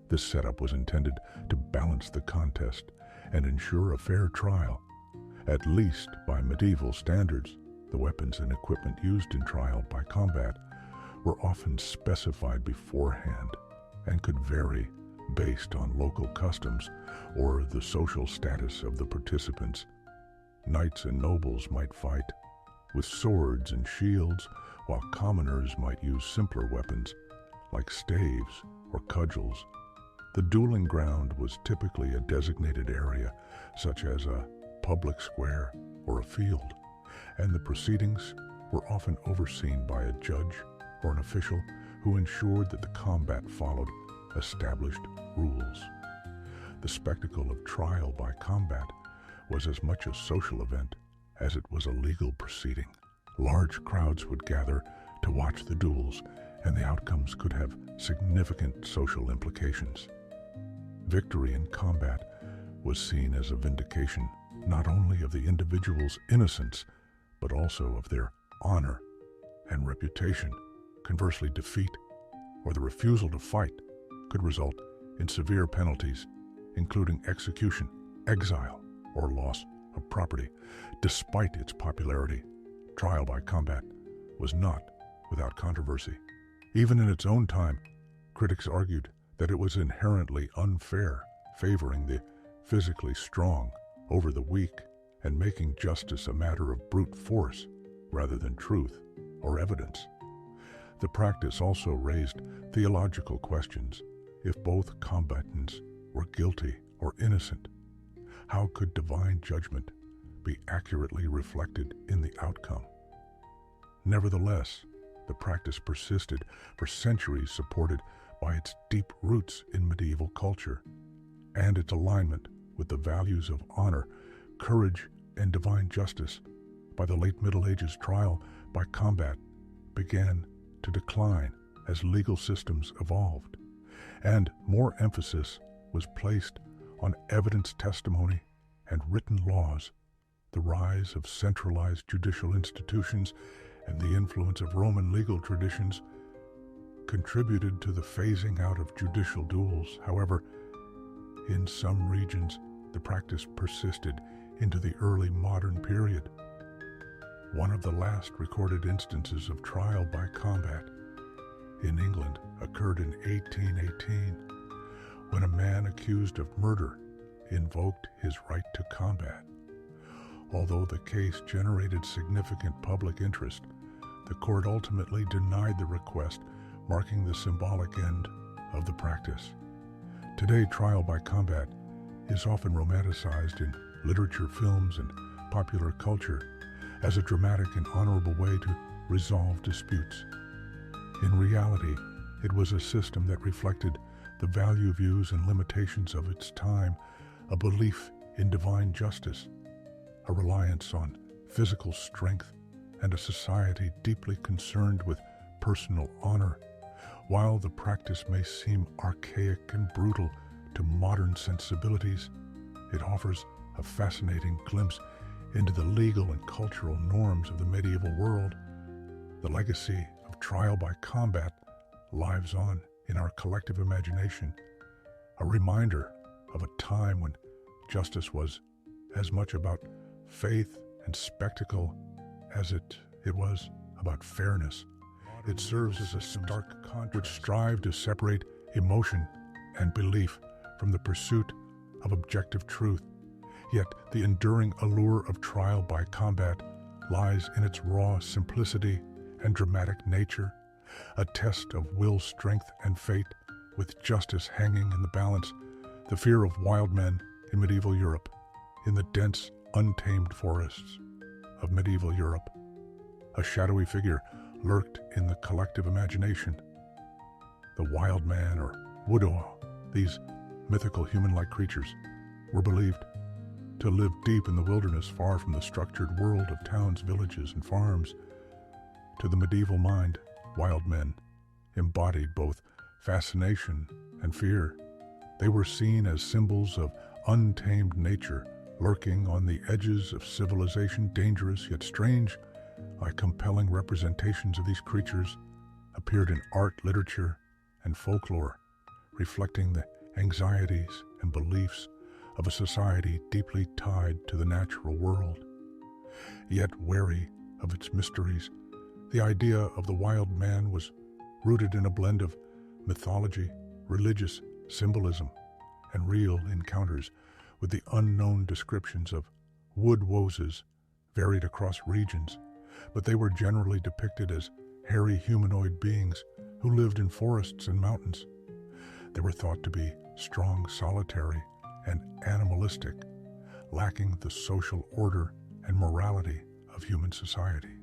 S1: This setup was intended to balance the contest and ensure a fair trial. At least by medieval standards, the weapons and equipment used in trial by combat were often specified beforehand and could vary based on local customs or the social status of the participants. Knights and nobles might fight with swords and shields, while commoners might use simpler weapons like staves or cudgels. The dueling ground was typically a designated area, such as a public square or a field, and the proceedings were often overseen by a judge or an official who ensured that the combat followed established rules. The spectacle of trial by combat was as much a social event as it was a legal proceeding. Large crowds would gather to watch the duels, and the outcomes could have significant social implications. Victory in combat was seen as a vindication not only of the individual's innocence, but also of their honor and reputation. Conversely, defeat or the refusal to fight could result in severe penalties, including execution, exile, or loss of property. Despite its popularity, trial by combat was not without controversy. Even in its own time, critics argued that it was inherently unfair, favoring the physically strong over the weak and making justice a matter of brute force rather than truth or evidence. The practice also raised theological questions. If both combatants were guilty or innocent, how could divine judgment be accurately reflected in the outcome? Nevertheless, the practice persisted for centuries, supported by its deep roots in medieval culture and its alignment with the values of honor, courage, and divine justice. By the late Middle Ages, trial by combat began to decline as legal systems evolved, and more emphasis was placed on evidence testimony and written laws. The rise of centralized judicial institutions and the influence of Roman legal traditions contributed to the phasing out of judicial duels. However, in some regions, the practice persisted into the early modern period. One of the last recorded instances of trial by combat in England occurred in 1818, when a man accused of murder invoked his right to combat. Although the case generated significant public interest, the court ultimately denied the request, marking the symbolic end of the practice. Today, trial by combat is often romanticized in literature, films, and popular culture as a dramatic and honorable way to resolve disputes. In reality, it was a system that reflected the value, views, and limitations of its time, a belief in divine justice, a reliance on physical strength, and a society deeply concerned with personal honor. While the practice may seem archaic and brutal to modern sensibilities, it offers a fascinating glimpse into the legal and cultural norms of the medieval world. The legacy of trial by combat lives on in our collective imagination, a reminder of a time when justice was as much about faith and spectacle as it was about fairness. It serves as a stark contrast which strive to separate emotion and belief from the pursuit of objective truth. Yet the enduring allure of trial by combat lies in its raw simplicity and dramatic nature, a test of will, strength, and fate, with justice hanging in the balance. The fear of wild men in medieval Europe, in the dense, untamed forests of medieval Europe, a shadowy figure lurked in the collective imagination. The wild man or wood owl, these mythical human-like creatures, were believed to live deep in the wilderness far from the structured world of towns, villages, and farms. To the medieval mind, wild men embodied both fascination and fear. They were seen as symbols of untamed nature, lurking on the edges of civilization, dangerous yet strange. Compelling representations of these creatures appeared in art, literature, and folklore, reflecting the anxieties and beliefs of a society deeply tied to the natural world. Yet wary of its mysteries, the idea of the wild man was rooted in a blend of mythology, religious symbolism, and real encounters with the unknown. Descriptions of wood wozes varied across regions, but they were generally depicted as hairy humanoid beings who lived in forests and mountains. They were thought to be strong, solitary, and animalistic, lacking the social order and morality of human society.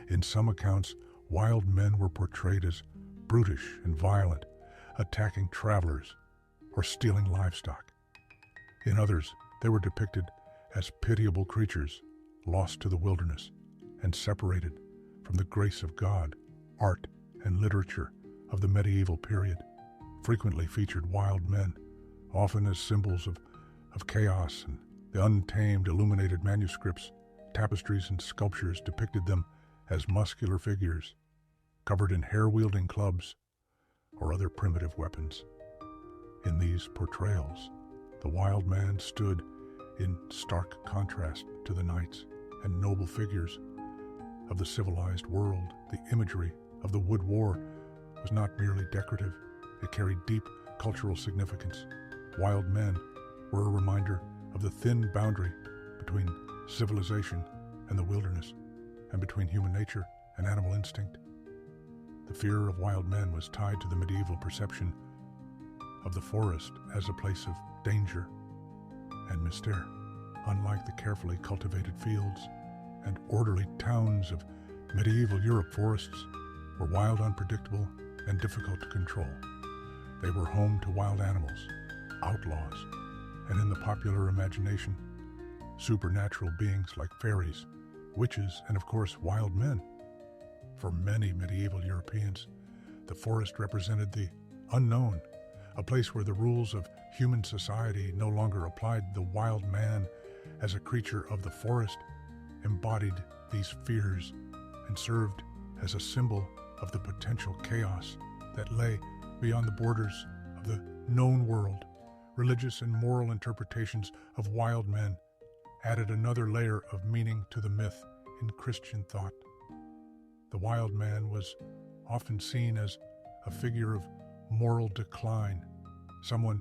S1: In some accounts, wild men were portrayed as brutish and violent, attacking travelers or stealing livestock. In others, they were depicted as pitiable creatures lost to the wilderness and separated from the grace of God. Art and literature of the medieval period frequently featured wild men, often as symbols of chaos, and the untamed illuminated manuscripts, tapestries, and sculptures depicted them as muscular figures covered in hair-wielding clubs or other primitive weapons. In these portrayals, the wild man stood in stark contrast to the knights and noble figures of the civilized world. The imagery of the wood war was not merely decorative, it carried deep cultural significance. Wild men were a reminder of the thin boundary between civilization and the wilderness, and between human nature and animal instinct. The fear of wild men was tied to the medieval perception of the forest as a place of danger and mystere. Unlike the carefully cultivated fields and orderly towns of medieval Europe, forests were wild, unpredictable, and difficult to control. They were home to wild animals, outlaws, and in the popular imagination, supernatural beings like fairies, witches, and of course, wild men. For many medieval Europeans, the forest represented the unknown, a place where the rules of human society no longer applied. The wild man, as a creature of the forest, embodied these fears and served as a symbol of the potential chaos that lay beyond the borders of the known world. Religious and moral interpretations of wild men added another layer of meaning to the myth in Christian thought. The wild man was often seen as a figure of moral decline, someone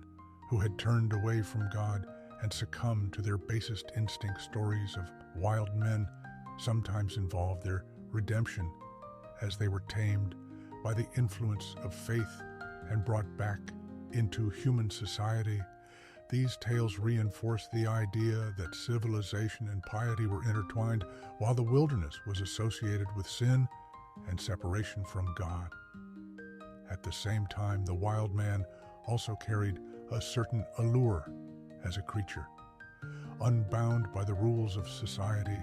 S1: who had turned away from God and succumbed to their basest instincts. Stories of wild men sometimes involved their redemption as they were tamed by the influence of faith and brought back into human society. These tales reinforce the idea that civilization and piety were intertwined, while the wilderness was associated with sin and separation from God. At the same time, the wild man also carried a certain allure as a creature. Unbound by the rules of society,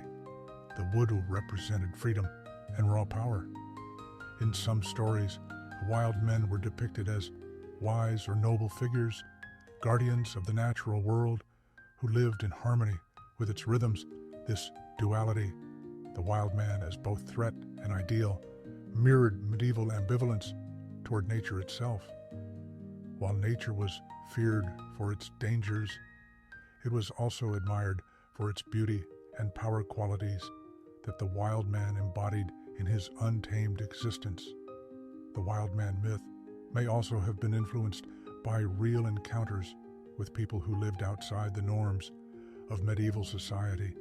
S1: the wood represented freedom and raw power. In some stories, wild men were depicted as wise or noble figures, guardians of the natural world who lived in harmony with its rhythms. This duality, the wild man as both threat and ideal, mirrored medieval ambivalence toward nature itself. While nature was feared for its dangers, it was also admired for its beauty and power qualities that the wild man embodied in his untamed existence. The wild man myth may also have been influenced by real encounters with people who lived outside the norms of medieval society.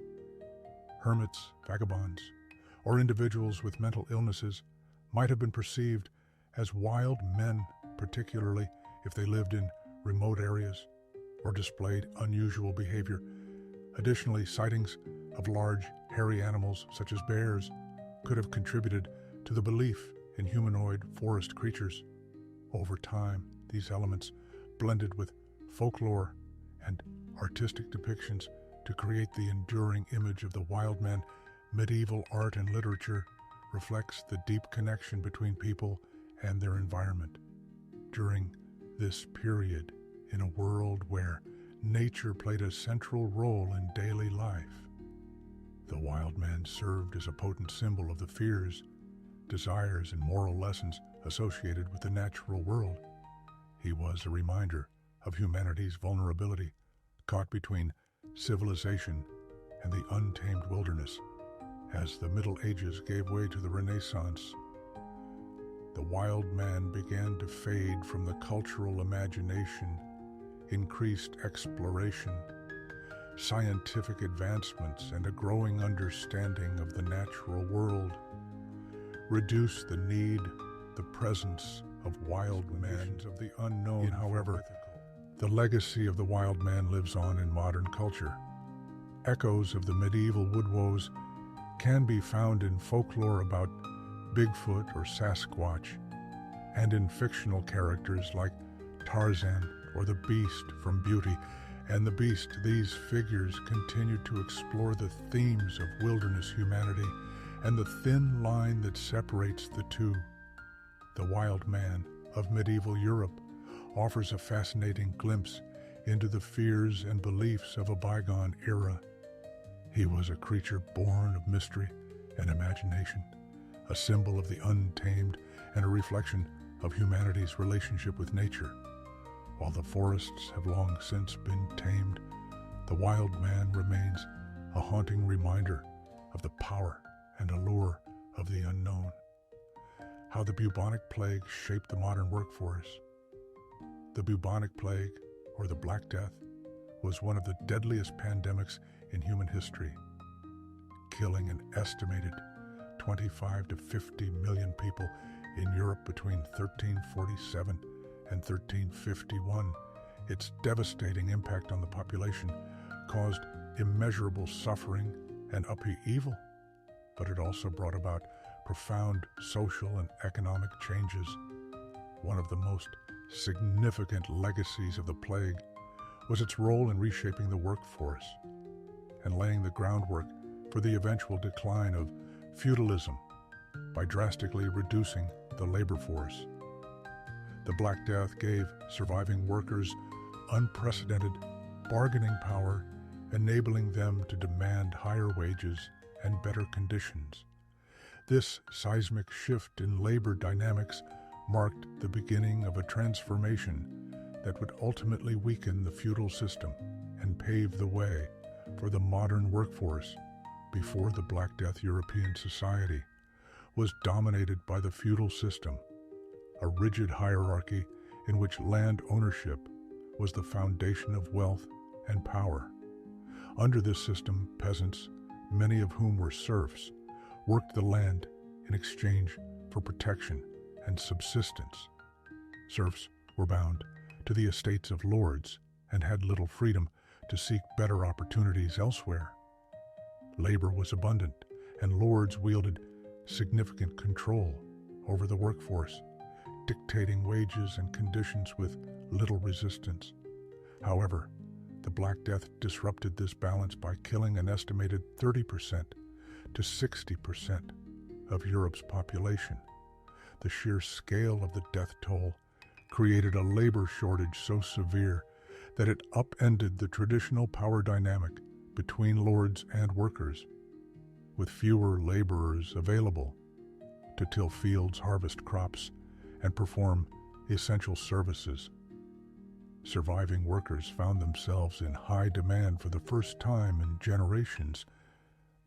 S1: Hermits, vagabonds, or individuals with mental illnesses might have been perceived as wild men, particularly if they lived in remote areas or displayed unusual behavior. Additionally, sightings of large, hairy animals such as bears could have contributed to the belief in humanoid forest creatures. Over time, these elements, blended with folklore and artistic depictions, to create the enduring image of the wild man, medieval art and literature reflects the deep connection between people and their environment. During this period, in a world where nature played a central role in daily life, the wild man served as a potent symbol of the fears, desires, and moral lessons associated with the natural world. He was a reminder of humanity's vulnerability, caught between civilization and the untamed wilderness. As the Middle Ages gave way to the Renaissance, the wild man began to fade from the cultural imagination. Increased exploration, scientific advancements, and a growing understanding of the natural world reduced the need, the presence of wild men of the unknown. However, the legacy of the wild man lives on in modern culture. Echoes of the medieval wood woes can be found in folklore about Bigfoot or Sasquatch, and in fictional characters like Tarzan or the Beast from Beauty and the Beast. These figures continue to explore the themes of wilderness humanity and the thin line that separates the two. The wild man of medieval Europe offers a fascinating glimpse into the fears and beliefs of a bygone era. He was a creature born of mystery and imagination, a symbol of the untamed and a reflection of humanity's relationship with nature. While the forests have long since been tamed, the wild man remains a haunting reminder of the power and allure of the unknown. How the bubonic plague shaped the modern workforce. The bubonic plague, or the Black Death, was one of the deadliest pandemics in human history, killing an estimated 25 to 50 million people in Europe between 1347 and 1351. Its devastating impact on the population caused immeasurable suffering and upheaval, but it also brought about profound social and economic changes. One of the most significant legacies of the plague was its role in reshaping the workforce and laying the groundwork for the eventual decline of feudalism by drastically reducing the labor force. The Black Death gave surviving workers unprecedented bargaining power, enabling them to demand higher wages and better conditions. This seismic shift in labor dynamics marked the beginning of a transformation that would ultimately weaken the feudal system and pave the way for the modern workforce. Before the Black Death, European society was dominated by the feudal system, a rigid hierarchy in which land ownership was the foundation of wealth and power. Under this system, peasants, many of whom were serfs, worked the land in exchange for protection and subsistence. Serfs were bound to the estates of lords and had little freedom to seek better opportunities elsewhere. Labor was abundant, and lords wielded significant control over the workforce, dictating wages and conditions with little resistance. However, the Black Death disrupted this balance by killing an estimated 30% to 60% of Europe's population. The sheer scale of the death toll created a labor shortage so severe that it upended the traditional power dynamic between lords and workers, with fewer laborers available to till fields, harvest crops, and perform essential services. Surviving workers found themselves in high demand for the first time in generations.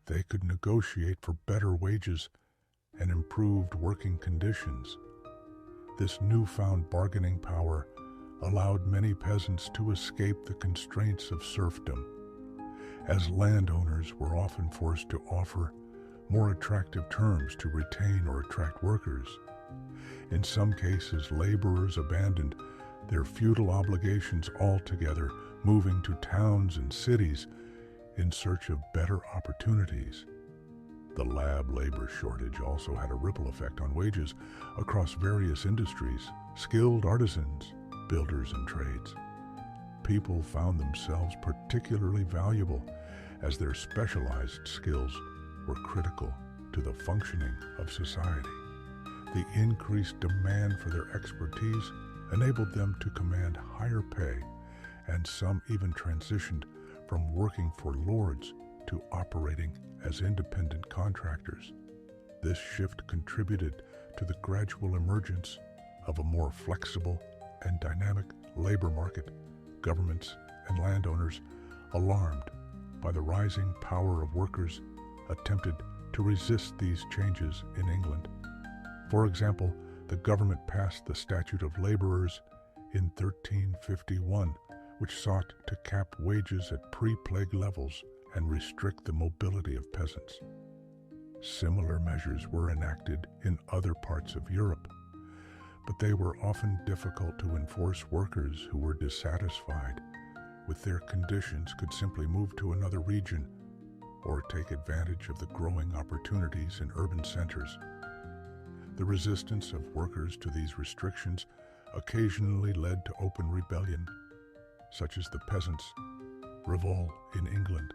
S1: They could negotiate for better wages and improved working conditions. This newfound bargaining power allowed many peasants to escape the constraints of serfdom, as landowners were often forced to offer more attractive terms to retain or attract workers. In some cases, laborers abandoned their feudal obligations altogether, moving to towns and cities in search of better opportunities. The lab labor shortage also had a ripple effect on wages across various industries, skilled artisans, builders, and trades. people found themselves particularly valuable as their specialized skills were critical to the functioning of society. The increased demand for their expertise enabled them to command higher pay, and some even transitioned from working for lords to operating as independent contractors. This shift contributed to the gradual emergence of a more flexible and dynamic labor market. Governments and landowners, alarmed by the rising power of workers, attempted to resist these changes in England. For example, the government passed the Statute of Labourers in 1351, which sought to cap wages at pre-plague levels and restrict the mobility of peasants. Similar measures were enacted in other parts of Europe, but they were often difficult to enforce. Workers who were dissatisfied with their conditions could simply move to another region or take advantage of the growing opportunities in urban centers. The resistance of workers to these restrictions occasionally led to open rebellion, such as the Peasants' Revolt in England.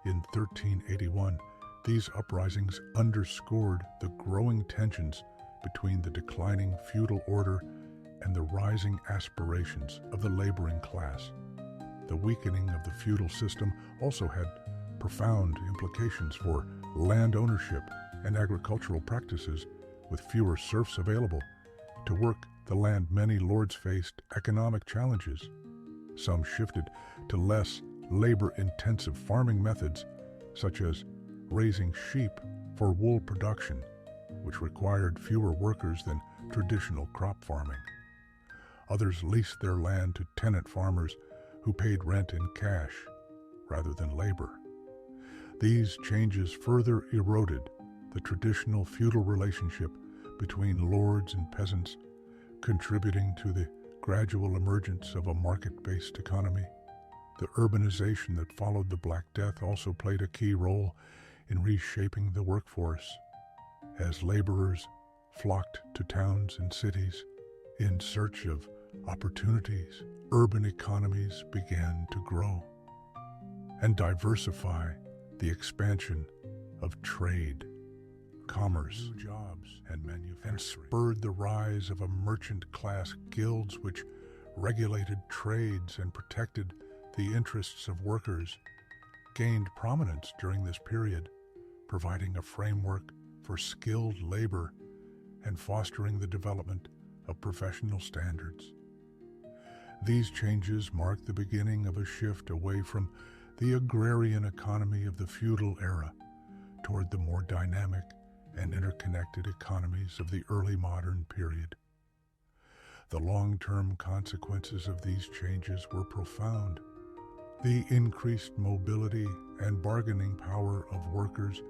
S1: In 1381, these uprisings underscored the growing tensions between the declining feudal order and the rising aspirations of the laboring class. The weakening of the feudal system also had profound implications for land ownership and agricultural practices. With fewer serfs available to work the land, many lords faced economic challenges. Some shifted to less labor-intensive farming methods, such as raising sheep for wool production, which required fewer workers than traditional crop farming. Others leased their land to tenant farmers who paid rent in cash rather than labor. These changes further eroded the traditional feudal relationship between lords and peasants, contributing to the gradual emergence of a market-based economy. The urbanization that followed the Black Death also played a key role in reshaping the workforce. As laborers flocked to towns and cities in search of opportunities, urban economies began to grow and diversify. The expansion of trade, commerce, jobs, and manufacturing, and spurred the rise of a merchant-class guilds which regulated trades and protected the interests of workers, gained prominence during this period, providing a framework for skilled labor and fostering the development of professional standards. These changes marked the beginning of a shift away from the agrarian economy of the feudal era toward the more dynamic and interconnected economies of the early modern period. The long-term consequences of these changes were profound. The increased mobility and bargaining power of workers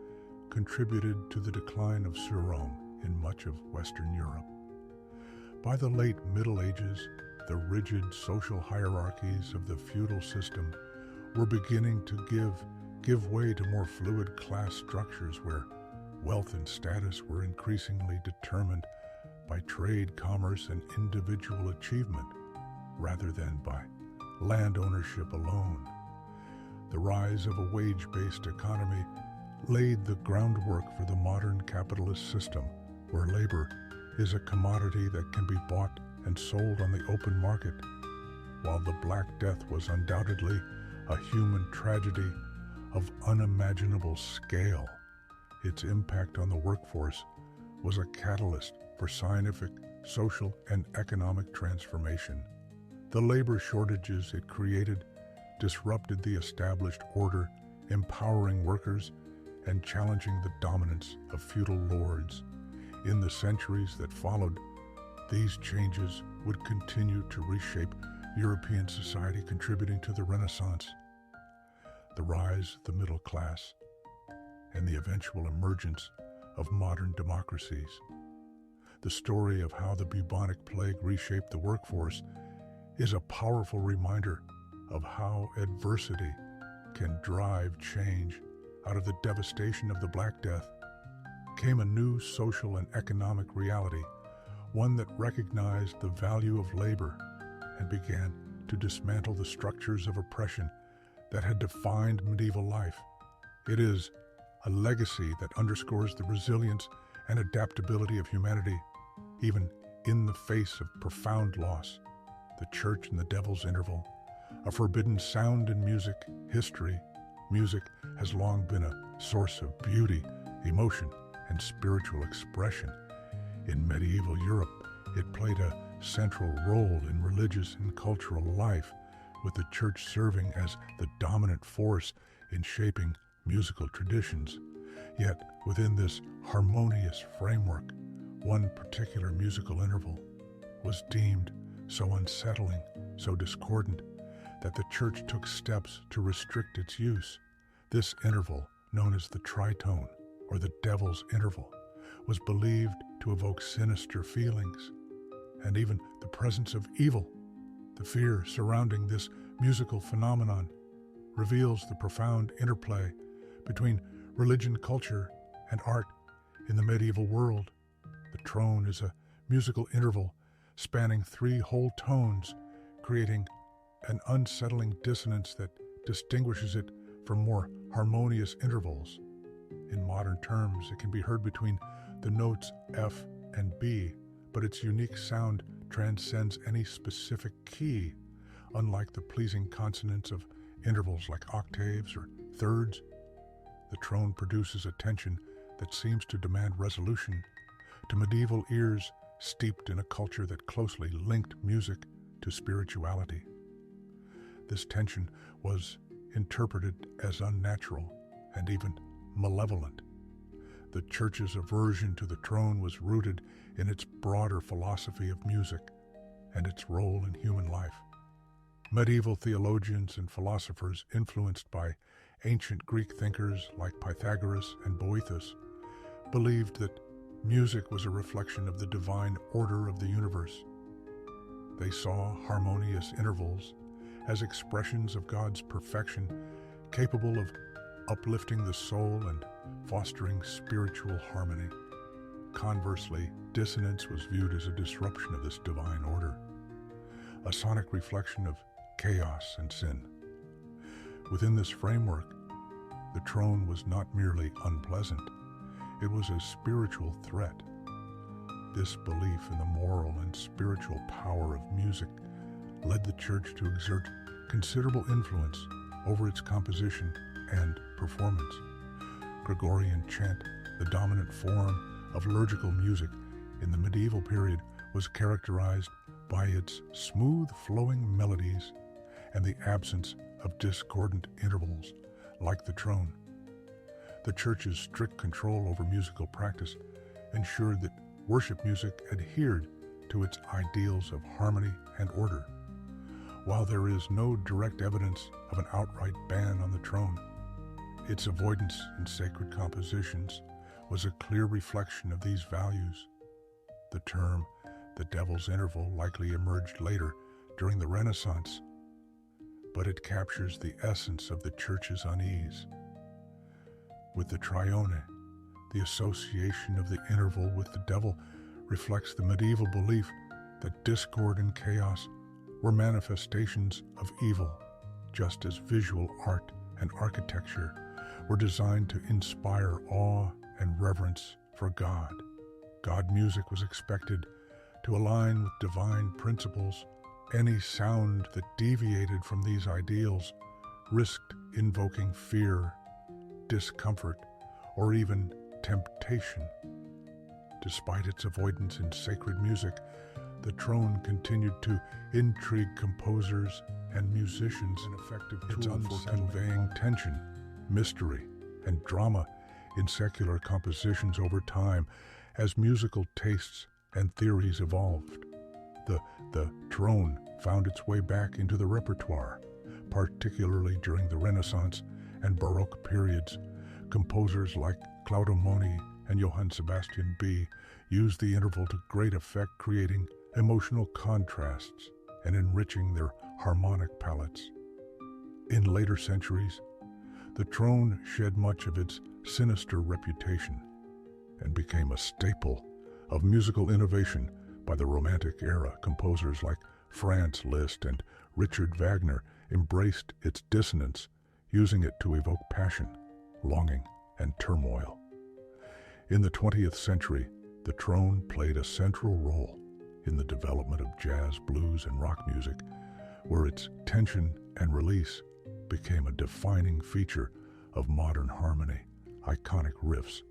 S1: contributed to the decline of serfdom in much of Western Europe. By the late Middle Ages, the rigid social hierarchies of the feudal system were beginning to give way to more fluid class structures where wealth and status were increasingly determined by trade, commerce, and individual achievement rather than by land ownership alone. The rise of a wage-based economy laid the groundwork for the modern capitalist system, where labor is a commodity that can be bought and sold on the open market. While the Black Death was undoubtedly a human tragedy of unimaginable scale, its impact on the workforce was a catalyst for scientific, social, and economic transformation. The labor shortages it created disrupted the established order, empowering workers and challenging the dominance of feudal lords. In the centuries that followed, these changes would continue to reshape European society, contributing to the Renaissance, the rise of the middle class, and the eventual emergence of modern democracies. The story of how the bubonic plague reshaped the workforce is a powerful reminder of how adversity can drive change. Out of the devastation of the Black Death came a new social and economic reality, one that recognized the value of labor and began to dismantle the structures of oppression that had defined medieval life. It is a legacy that underscores the resilience and adaptability of humanity, even in the face of profound loss. The Church and the Devil's Interval, a forbidden sound in music history. Music has long been a source of beauty, emotion, and spiritual expression. In medieval Europe, it played a central role in religious and cultural life, with the Church serving as the dominant force in shaping musical traditions. Yet, within this harmonious framework, one particular musical interval was deemed so unsettling, so discordant, that the Church took steps to restrict its use. This interval, known as the tritone, or the Devil's Interval, was believed to evoke sinister feelings and even the presence of evil. The fear surrounding this musical phenomenon reveals the profound interplay between religion, culture, and art in the medieval world. The trone is a musical interval spanning 3 whole tones, creating an unsettling dissonance that distinguishes it from more harmonious intervals. In modern terms, it can be heard between the notes F and B, but its unique sound transcends any specific key. Unlike the pleasing consonants of intervals like octaves or thirds, the trone produces a tension that seems to demand resolution. To medieval ears steeped in a culture that closely linked music to spirituality, this tension was interpreted as unnatural and even malevolent. The Church's aversion to the trone was rooted in its broader philosophy of music and its role in human life. Medieval theologians and philosophers, influenced by ancient Greek thinkers like Pythagoras and Boethus, believed that music was a reflection of the divine order of the universe. They saw harmonious intervals as expressions of God's perfection, capable of uplifting the soul and fostering spiritual harmony. Conversely, dissonance was viewed as a disruption of this divine order, a sonic reflection of chaos and sin. Within this framework, the trone was not merely unpleasant, it was a spiritual threat. This belief in the moral and spiritual power of music led the Church to exert considerable influence over its composition and performance. Gregorian chant, the dominant form of liturgical music in the medieval period, was characterized by its smooth flowing melodies and the absence of discordant intervals like the trone. The Church's strict control over musical practice ensured that worship music adhered to its ideals of harmony and order. While there is no direct evidence of an outright ban on the trone, its avoidance in sacred compositions was a clear reflection of these values. The term, the Devil's Interval, likely emerged later during the Renaissance, but it captures the essence of the Church's unease. With the trione, the association of the interval with the devil reflects the medieval belief that discord and chaos were manifestations of evil, just as visual art and architecture were designed to inspire awe and reverence for God. God music was expected to align with divine principles. Any sound that deviated from these ideals risked invoking fear, discomfort, or even temptation. Despite its avoidance in sacred music, the trone continued to intrigue composers and musicians, an effective tool for conveying tension, mystery, and drama in secular compositions over time as musical tastes and theories evolved. The trone found its way back into the repertoire, particularly during the Renaissance and Baroque periods. Composers like Claudio Moni and Johann Sebastian Bach used the interval to great effect, creating emotional contrasts and enriching their harmonic palettes. In later centuries, the trone shed much of its sinister reputation and became a staple of musical innovation by the Romantic era. Composers like Franz Liszt and Richard Wagner embraced its dissonance, using it to evoke passion, longing, and turmoil. In the 20th century, the trone played a central role in the development of jazz, blues, and rock music, where its tension and release became a defining feature of modern harmony. Iconic riffs,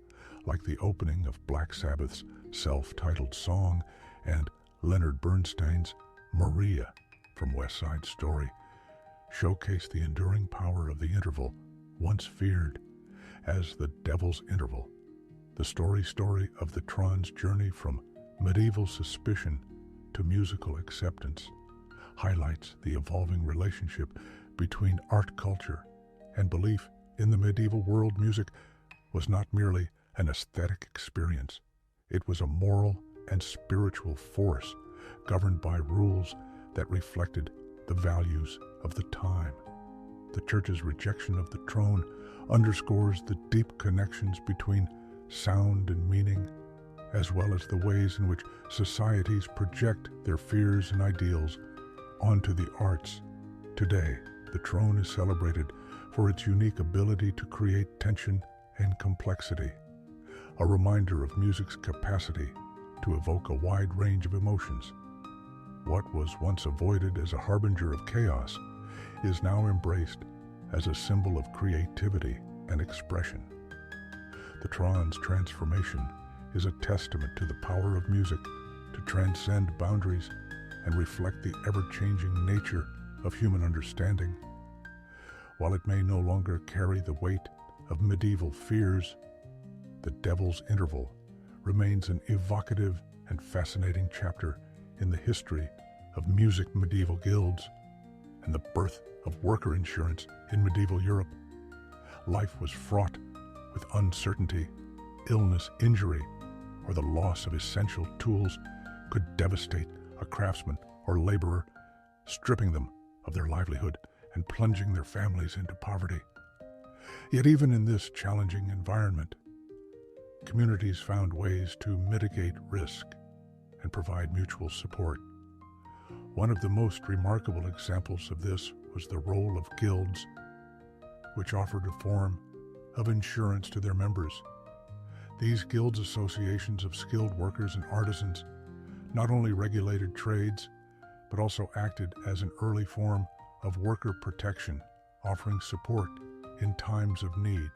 S1: like the opening of Black Sabbath's self-titled song and Leonard Bernstein's Maria from West Side Story, showcase the enduring power of the interval, once feared as the Devil's Interval. The story of the Tron's journey from medieval suspicion to musical acceptance highlights the evolving relationship between art culture and belief in the medieval world. Music was not merely an aesthetic experience. It was a moral and spiritual force governed by rules that reflected the values of the time. The Church's rejection of the throne underscores the deep connections between sound and meaning, as well as the ways in which societies project their fears and ideals onto the arts. Today, the throne is celebrated for its unique ability to create tension and complexity, a reminder of music's capacity to evoke a wide range of emotions. What was once avoided as a harbinger of chaos is now embraced as a symbol of creativity and expression. The Tron's transformation is a testament to the power of music to transcend boundaries and reflect the ever-changing nature of human understanding. While it may no longer carry the weight of medieval fears, the Devil's Interval remains an evocative and fascinating chapter in the history of music. Medieval guilds and the birth of worker insurance in medieval Europe. Life was fraught with uncertainty. Illness, injury, or the loss of essential tools could devastate a craftsman or laborer, stripping them of their livelihood and plunging their families into poverty. Yet even in this challenging environment, communities found ways to mitigate risk and provide mutual support. One of the most remarkable examples of this was the role of guilds, which offered a form of insurance to their members. These guilds, associations of skilled workers and artisans, not only regulated trades, but also acted as an early form of worker protection, offering support in times of need.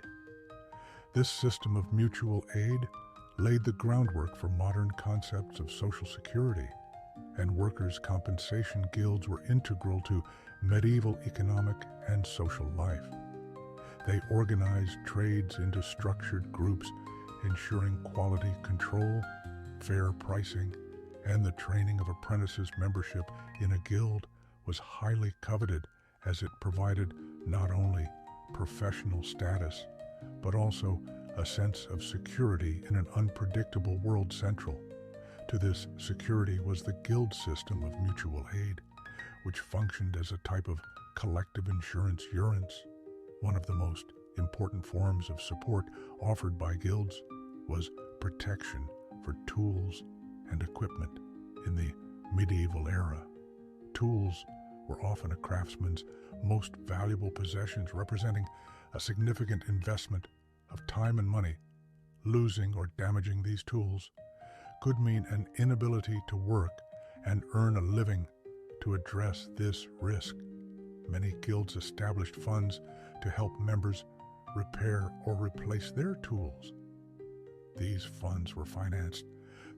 S1: This system of mutual aid laid the groundwork for modern concepts of social security, and workers' compensation guilds were integral to medieval economic and social life. They organized trades into structured groups, ensuring quality control, fair pricing, and the training of apprentices. Membership in a guild was highly coveted, as it provided not only professional status, but also a sense of security in an unpredictable world. Central to this security was the guild system of mutual aid, which functioned as a type of collective insurance. One of the most important forms of support offered by guilds was protection for tools and equipment. In the medieval era, tools were often a craftsman's most valuable possessions, representing a significant investment of time and money. Losing or damaging these tools could mean an inability to work and earn a living. To address this risk, many guilds established funds to help members repair or replace their tools. These funds were financed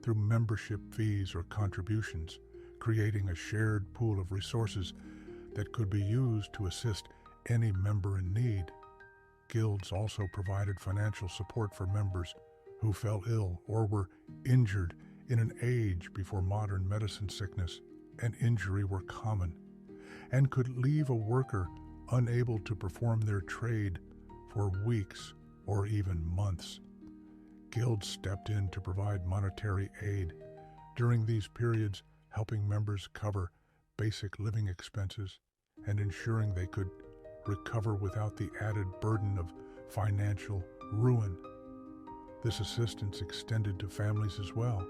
S1: through membership fees or contributions, creating a shared pool of resources that could be used to assist any member in need. Guilds also provided financial support for members who fell ill or were injured in an age before modern medicine. Sickness and injury were common and could leave a worker unable to perform their trade for weeks or even months. Guilds stepped in to provide monetary aid during these periods, helping members cover basic living expenses and ensuring they could recover without the added burden of financial ruin. This assistance extended to families as well,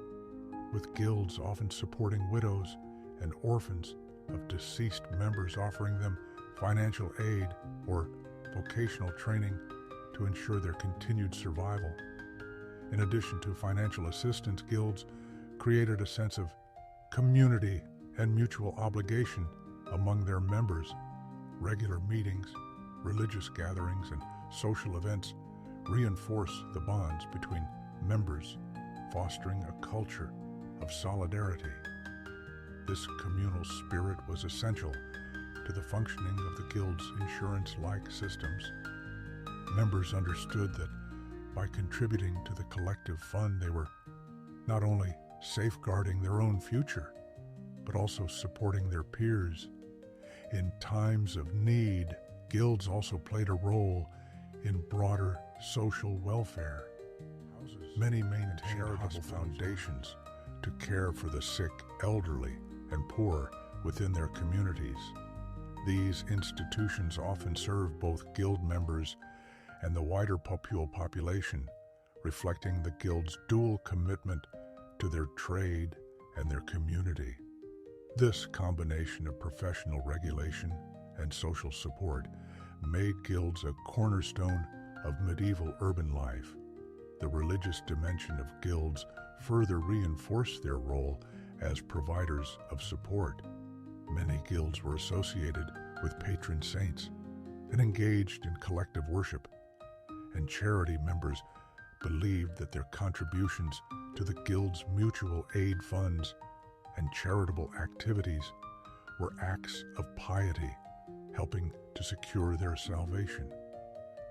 S1: with guilds often supporting widows and orphans of deceased members, offering them financial aid or vocational training to ensure their continued survival. In addition to financial assistance, guilds created a sense of community and mutual obligation among their members. Regular meetings, religious gatherings, and social events reinforce the bonds between members, fostering a culture of solidarity. This communal spirit was essential to the functioning of the guild's insurance-like systems. Members understood that by contributing to the collective fund, they were not only safeguarding their own future, but also supporting their peers. In times of need, guilds also played a role in broader social welfare. Many maintained charitable foundations to care for the sick, elderly, and poor within their communities. These institutions often serve both guild members and the wider population, reflecting the guild's dual commitment to their trade and their community. This combination of professional regulation and social support made guilds a cornerstone of medieval urban life. The religious dimension of guilds further reinforced their role as providers of support. Many guilds were associated with patron saints and engaged in collective worship, and charity members believed that their contributions to the guild's mutual aid funds and charitable activities were acts of piety, helping to secure their salvation.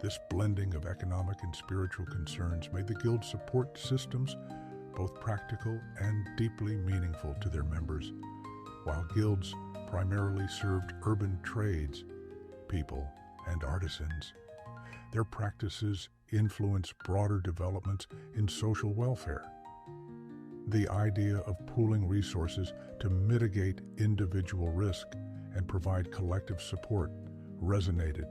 S1: This blending of economic and spiritual concerns made the guild support systems both practical and deeply meaningful to their members. While guilds primarily served urban trades, people, and artisans, their practices influenced broader developments in social welfare. The idea of pooling resources to mitigate individual risk and provide collective support resonated.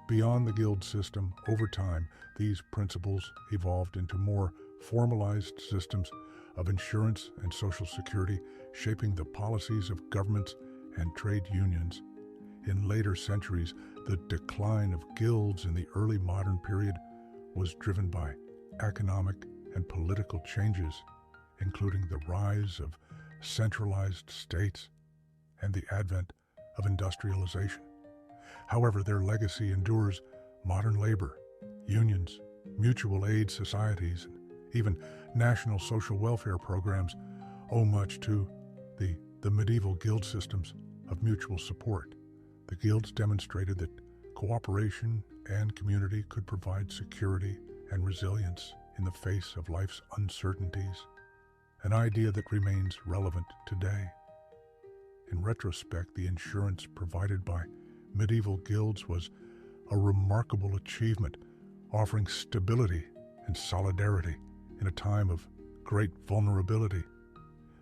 S1: Beyond the guild system, over time, these principles evolved into more formalized systems of insurance and social security, shaping the policies of governments and trade unions. In later centuries, the decline of guilds in the early modern period was driven by economic and political changes, including the rise of centralized states and the advent of industrialization. However, their legacy endures. Modern labor, unions, mutual aid societies, and even national social welfare programs owe much to the medieval guild systems of mutual support. The guilds demonstrated that cooperation and community could provide security and resilience in the face of life's uncertainties, an idea that remains relevant today. In retrospect, the insurance provided by medieval guilds was a remarkable achievement, offering stability and solidarity in a time of great vulnerability.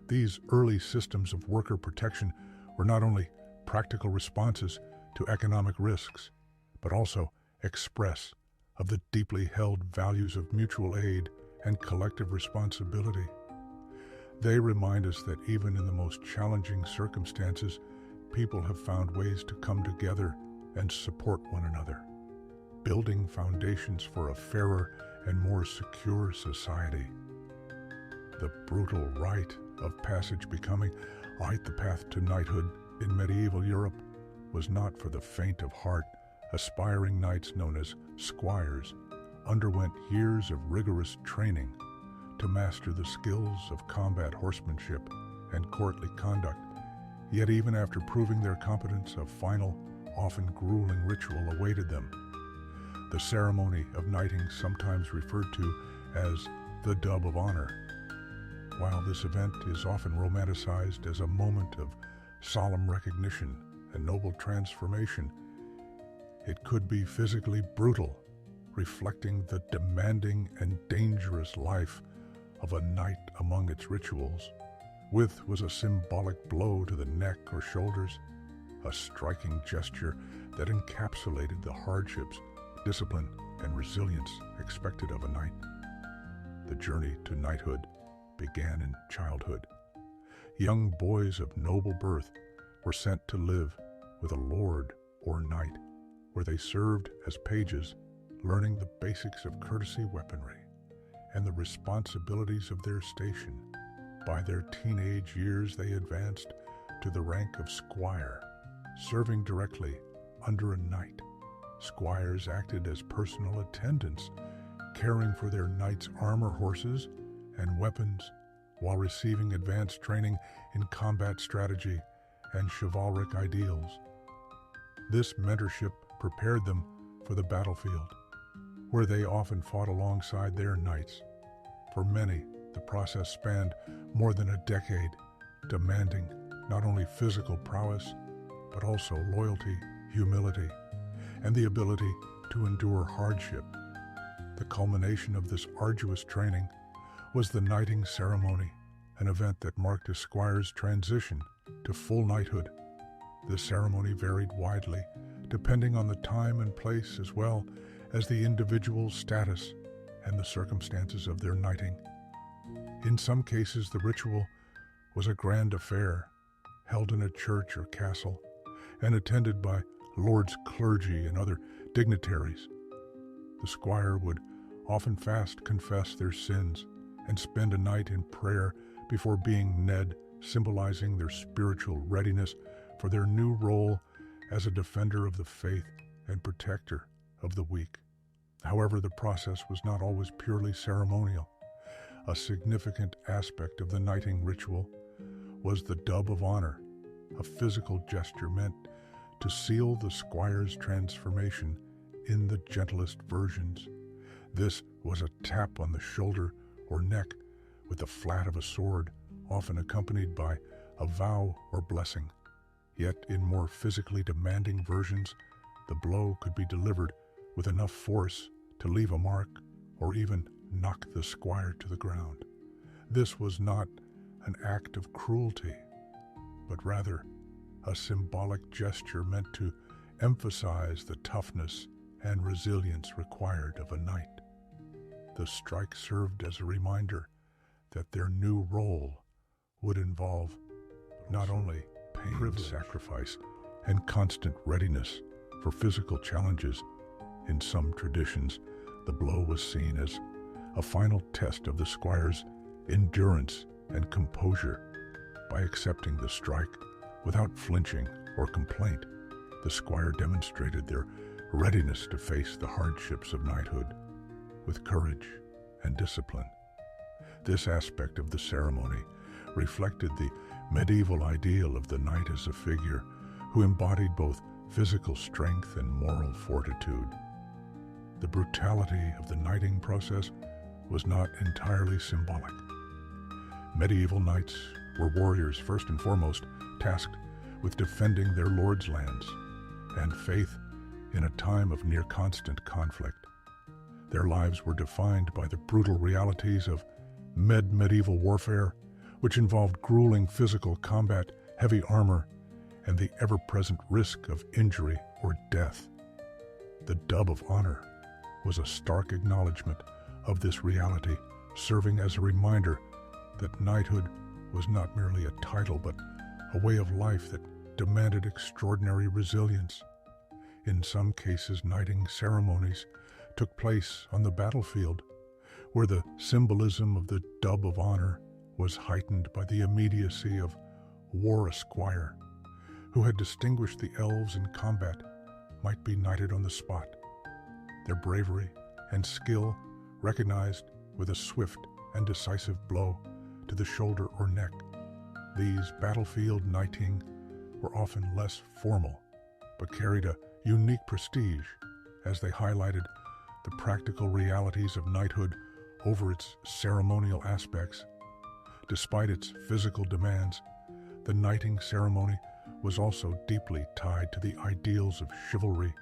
S1: These early systems of worker protection were not only practical responses to economic risks, but also express of the deeply held values of mutual aid and collective responsibility. They remind us that even in the most challenging circumstances, people have found ways to come together and support one another, building foundations for a fairer and more secure society. The brutal rite of passage, becoming Rite the path to knighthood in medieval Europe, was not for the faint of heart. Aspiring knights, known as squires, underwent years of rigorous training to master the skills of combat horsemanship and courtly conduct. Yet even after proving their competence, a final, often grueling ritual awaited them. The ceremony of knighting, sometimes referred to as the Dub of Honor. While this event is often romanticized as a moment of solemn recognition and noble transformation, it could be physically brutal, reflecting the demanding and dangerous life of a knight. Among its rituals, with was a symbolic blow to the neck or shoulders, a striking gesture that encapsulated the hardships, discipline, and resilience expected of a knight. The journey to knighthood began in childhood. Young boys of noble birth were sent to live with a lord or knight, where they served as pages, learning the basics of courtesy weaponry and the responsibilities of their station. By their teenage years, they advanced to the rank of squire, serving directly under a knight. Squires acted as personal attendants, caring for their knight's armor, horses, and weapons, while receiving advanced training in combat strategy and chivalric ideals. This mentorship prepared them for the battlefield, where they often fought alongside their knights. For many, the process spanned more than a decade, demanding not only physical prowess, but also loyalty, humility, and the ability to endure hardship. The culmination of this arduous training was the knighting ceremony, an event that marked a squire's transition to full knighthood. The ceremony varied widely, depending on the time and place, as well as the individual's status and the circumstances of their knighting. In some cases, the ritual was a grand affair, held in a church or castle, and attended by lord's clergy and other dignitaries. The squire would often fast confess their sins and spend a night in prayer before being kned, symbolizing their spiritual readiness for their new role as a defender of the faith and protector of the weak. However, the process was not always purely ceremonial. A significant aspect of the knighting ritual was the dub of honor, a physical gesture meant to seal the squire's transformation in the gentlest versions. This was a tap on the shoulder or neck with the flat of a sword, often accompanied by a vow or blessing. Yet in more physically demanding versions, the blow could be delivered with enough force to leave a mark or even knock the squire to the ground. This was not an act of cruelty, but rather a symbolic gesture meant to emphasize the toughness and resilience required of a knight. The strike served as a reminder that their new role would involve not only pain, sacrifice, and constant readiness for physical challenges. In some traditions, the blow was seen as a final test of the squire's endurance and composure. By accepting the strike without flinching or complaint, the squire demonstrated their readiness to face the hardships of knighthood with courage and discipline. This aspect of the ceremony reflected the medieval ideal of the knight as a figure who embodied both physical strength and moral fortitude. The brutality of the knighting process was not entirely symbolic. Medieval knights were warriors first and foremost, tasked with defending their lord's lands and faith in a time of near constant conflict. Their lives were defined by the brutal realities of medieval warfare, which involved grueling physical combat, heavy armor, and the ever-present risk of injury or death. The dub of honor was a stark acknowledgement of this reality, serving as a reminder that knighthood was not merely a title, but a way of life that demanded extraordinary resilience. In some cases, knighting ceremonies took place on the battlefield, where the symbolism of the dub of honor was heightened by the immediacy of war. A squire who had distinguished the elves in combat might be knighted on the spot, their bravery and skill recognized with a swift and decisive blow to the shoulder or neck. These battlefield knighting were often less formal, but carried a unique prestige as they highlighted the practical realities of knighthood over its ceremonial aspects. Despite its physical demands, the knighting ceremony was also deeply tied to the ideals of chivalry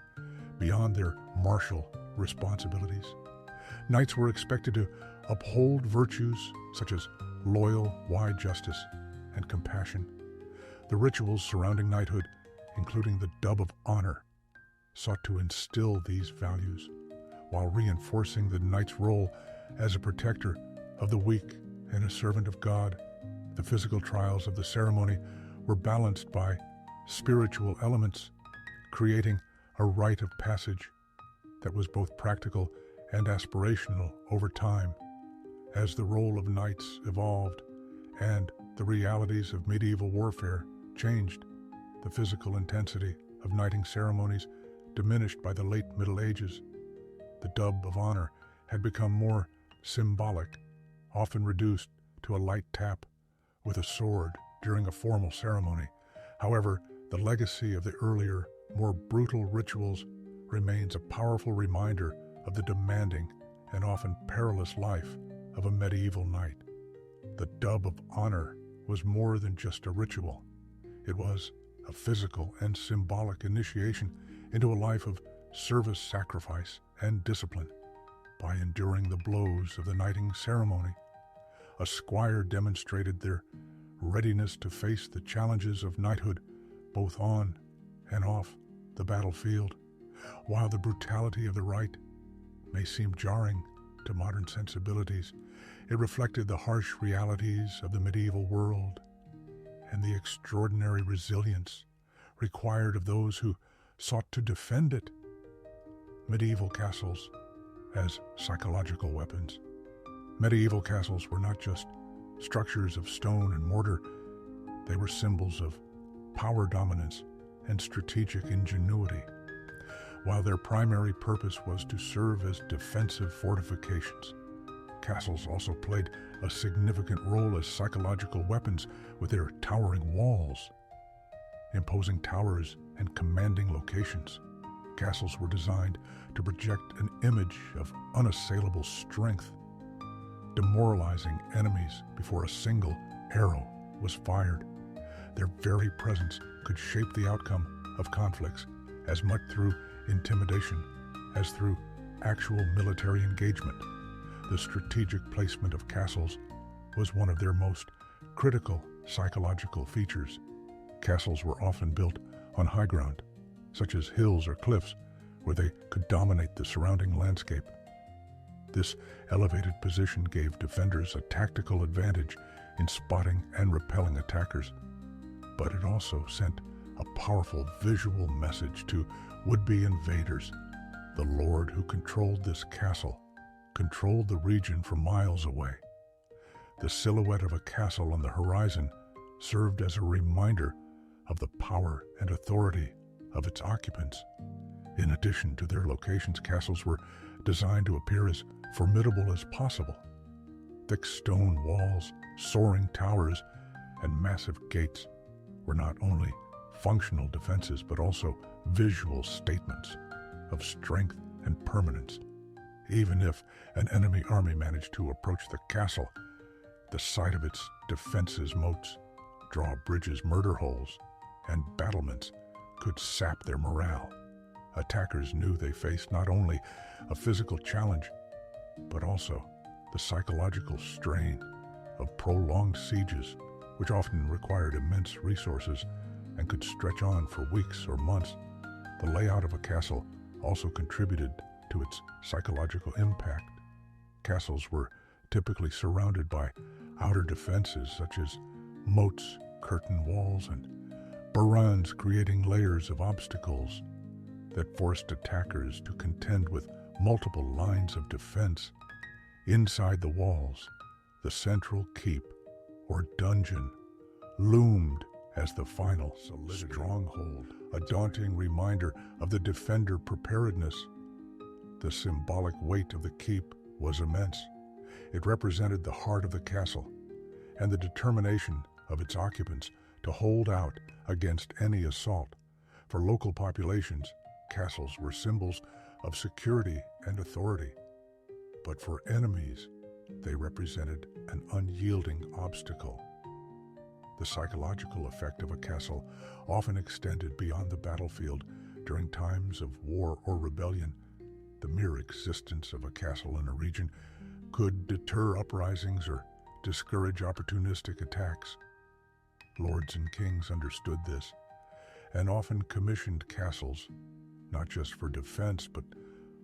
S1: beyond their martial responsibilities. Knights were expected to uphold virtues such as loyal, wide justice, and compassion. The rituals surrounding knighthood, including the dub of honor, sought to instill these values while reinforcing the knight's role as a protector of the weak and a servant of God. The physical trials of the ceremony were balanced by spiritual elements, creating a rite of passage that was both practical and aspirational over time. As the role of knights evolved and the realities of medieval warfare changed, the physical intensity of knighting ceremonies diminished by the late Middle Ages. The dub of honor had become more symbolic, often reduced to a light tap with a sword during a formal ceremony. However, the legacy of the earlier, more brutal rituals remains a powerful reminder of the demanding and often perilous life of a medieval knight. The dub of honor was more than just a ritual. It was a physical and symbolic initiation into a life of service, sacrifice, and discipline. By enduring the blows of the knighting ceremony, a squire demonstrated their readiness to face the challenges of knighthood both on and off the battlefield. While the brutality of the rite may seem jarring to modern sensibilities, it reflected the harsh realities of the medieval world and the extraordinary resilience required of those who sought to defend it. Medieval castles as psychological weapons. Medieval castles were not just structures of stone and mortar, they were symbols of power dominance and strategic ingenuity. While their primary purpose was to serve as defensive fortifications, castles also played a significant role as psychological weapons with their towering walls, imposing towers, and commanding locations. Castles were designed to project an image of unassailable strength, demoralizing enemies before a single arrow was fired. Their very presence could shape the outcome of conflicts as much through intimidation as through actual military engagement. The strategic placement of castles was one of their most critical psychological features. Castles were often built on high ground, such as hills or cliffs, where they could dominate the surrounding landscape. This elevated position gave defenders a tactical advantage in spotting and repelling attackers, but it also sent a powerful visual message to would-be invaders. The lord who controlled this castle controlled the region for miles away. The silhouette of a castle on the horizon served as a reminder of the power and authority of its occupants. In addition to their locations, castles were designed to appear as formidable as possible. Thick stone walls, soaring towers, and massive gates were not only functional defenses but also visual statements of strength and permanence. Even if an enemy army managed to approach the castle, the sight of its defenses, moats, drawbridges, murder holes, and battlements could sap their morale. Attackers knew they faced not only a physical challenge, but also the psychological strain of prolonged sieges, which often required immense resources and could stretch on for weeks or months. The layout of a castle also contributed to its psychological impact. Castles were typically surrounded by outer defenses such as moats, curtain walls, and barons, creating layers of obstacles that forced attackers to contend with multiple lines of defense. Inside the walls, the central keep, or dungeon, loomed as the final stronghold, a daunting reminder of the defender preparedness. The symbolic weight of the keep was immense. It represented the heart of the castle and the determination of its occupants to hold out against any assault. For local populations, castles were symbols of security and authority, but for enemies, they represented an unyielding obstacle. The psychological effect of a castle often extended beyond the battlefield. During times of war or rebellion, the mere existence of a castle in a region could deter uprisings or discourage opportunistic attacks. Lords and kings understood this and often commissioned castles, not just for defense, but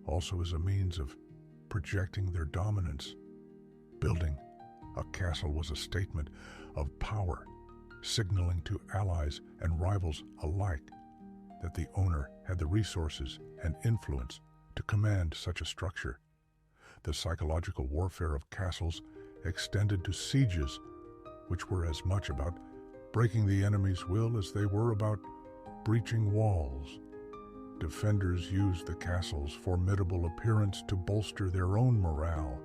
S1: also as a means of projecting their dominance. Building a castle was a statement of power signaling to allies and rivals alike that the owner had the resources and influence to command such a structure. The psychological warfare of castles extended to sieges, which were as much about breaking the enemy's will as they were about breaching walls. Defenders used the castle's formidable appearance to bolster their own morale,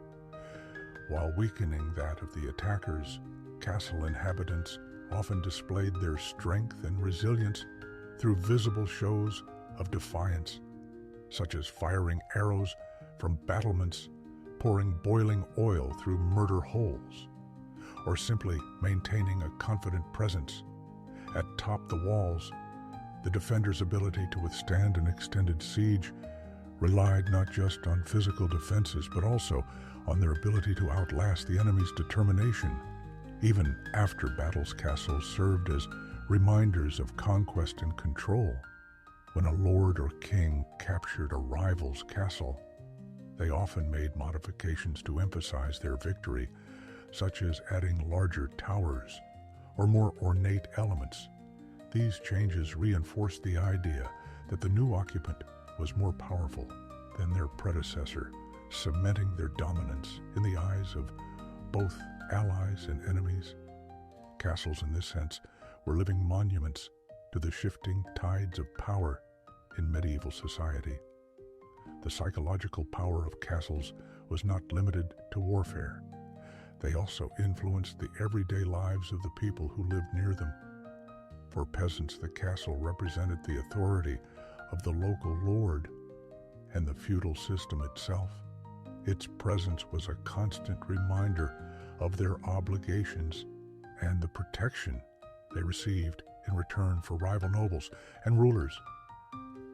S1: while weakening that of the attackers. Castle inhabitants often displayed their strength and resilience through visible shows of defiance, such as firing arrows from battlements, pouring boiling oil through murder holes, or simply maintaining a confident presence. Atop the walls, the defender's ability to withstand an extended siege relied not just on physical defenses, but also on their ability to outlast the enemy's determination. Even after battles, castles served as reminders of conquest and control. When a lord or king captured a rival's castle, they often made modifications to emphasize their victory, such as adding larger towers or more ornate elements. These changes reinforced the idea that the new occupant was more powerful than their predecessor, cementing their dominance in the eyes of both allies and enemies. Castles, in this sense, were living monuments to the shifting tides of power in medieval society. The psychological power of castles was not limited to warfare. They also influenced the everyday lives of the people who lived near them. For peasants, the castle represented the authority of the local lord and the feudal system itself. Its presence was a constant reminder of their obligations and the protection they received in return for rival nobles and rulers.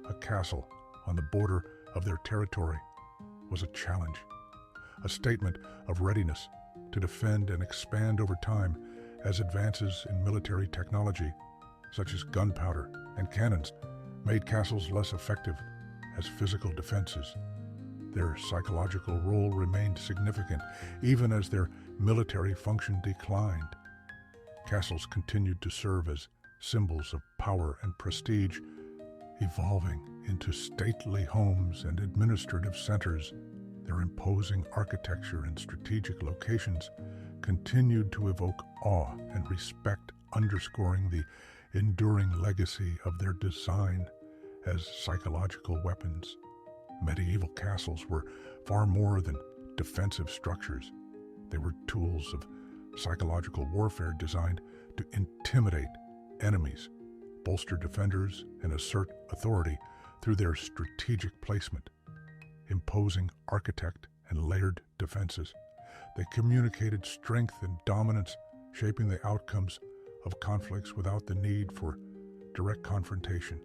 S1: A castle on the border of their territory was a challenge, a statement of readiness to defend and expand over time as advances in military technology, such as gunpowder and cannons, made castles less effective as physical defenses. Their psychological role remained significant even as their military function declined. Castles continued to serve as symbols of power and prestige, evolving into stately homes and administrative centers. Their imposing architecture and strategic locations continued to evoke awe and respect, underscoring the enduring legacy of their design as psychological weapons. Medieval castles were far more than defensive structures. They were tools of psychological warfare designed to intimidate enemies, bolster defenders, and assert authority through their strategic placement. Imposing architect and layered defenses, they communicated strength and dominance, shaping the outcomes of conflicts without the need for direct confrontation.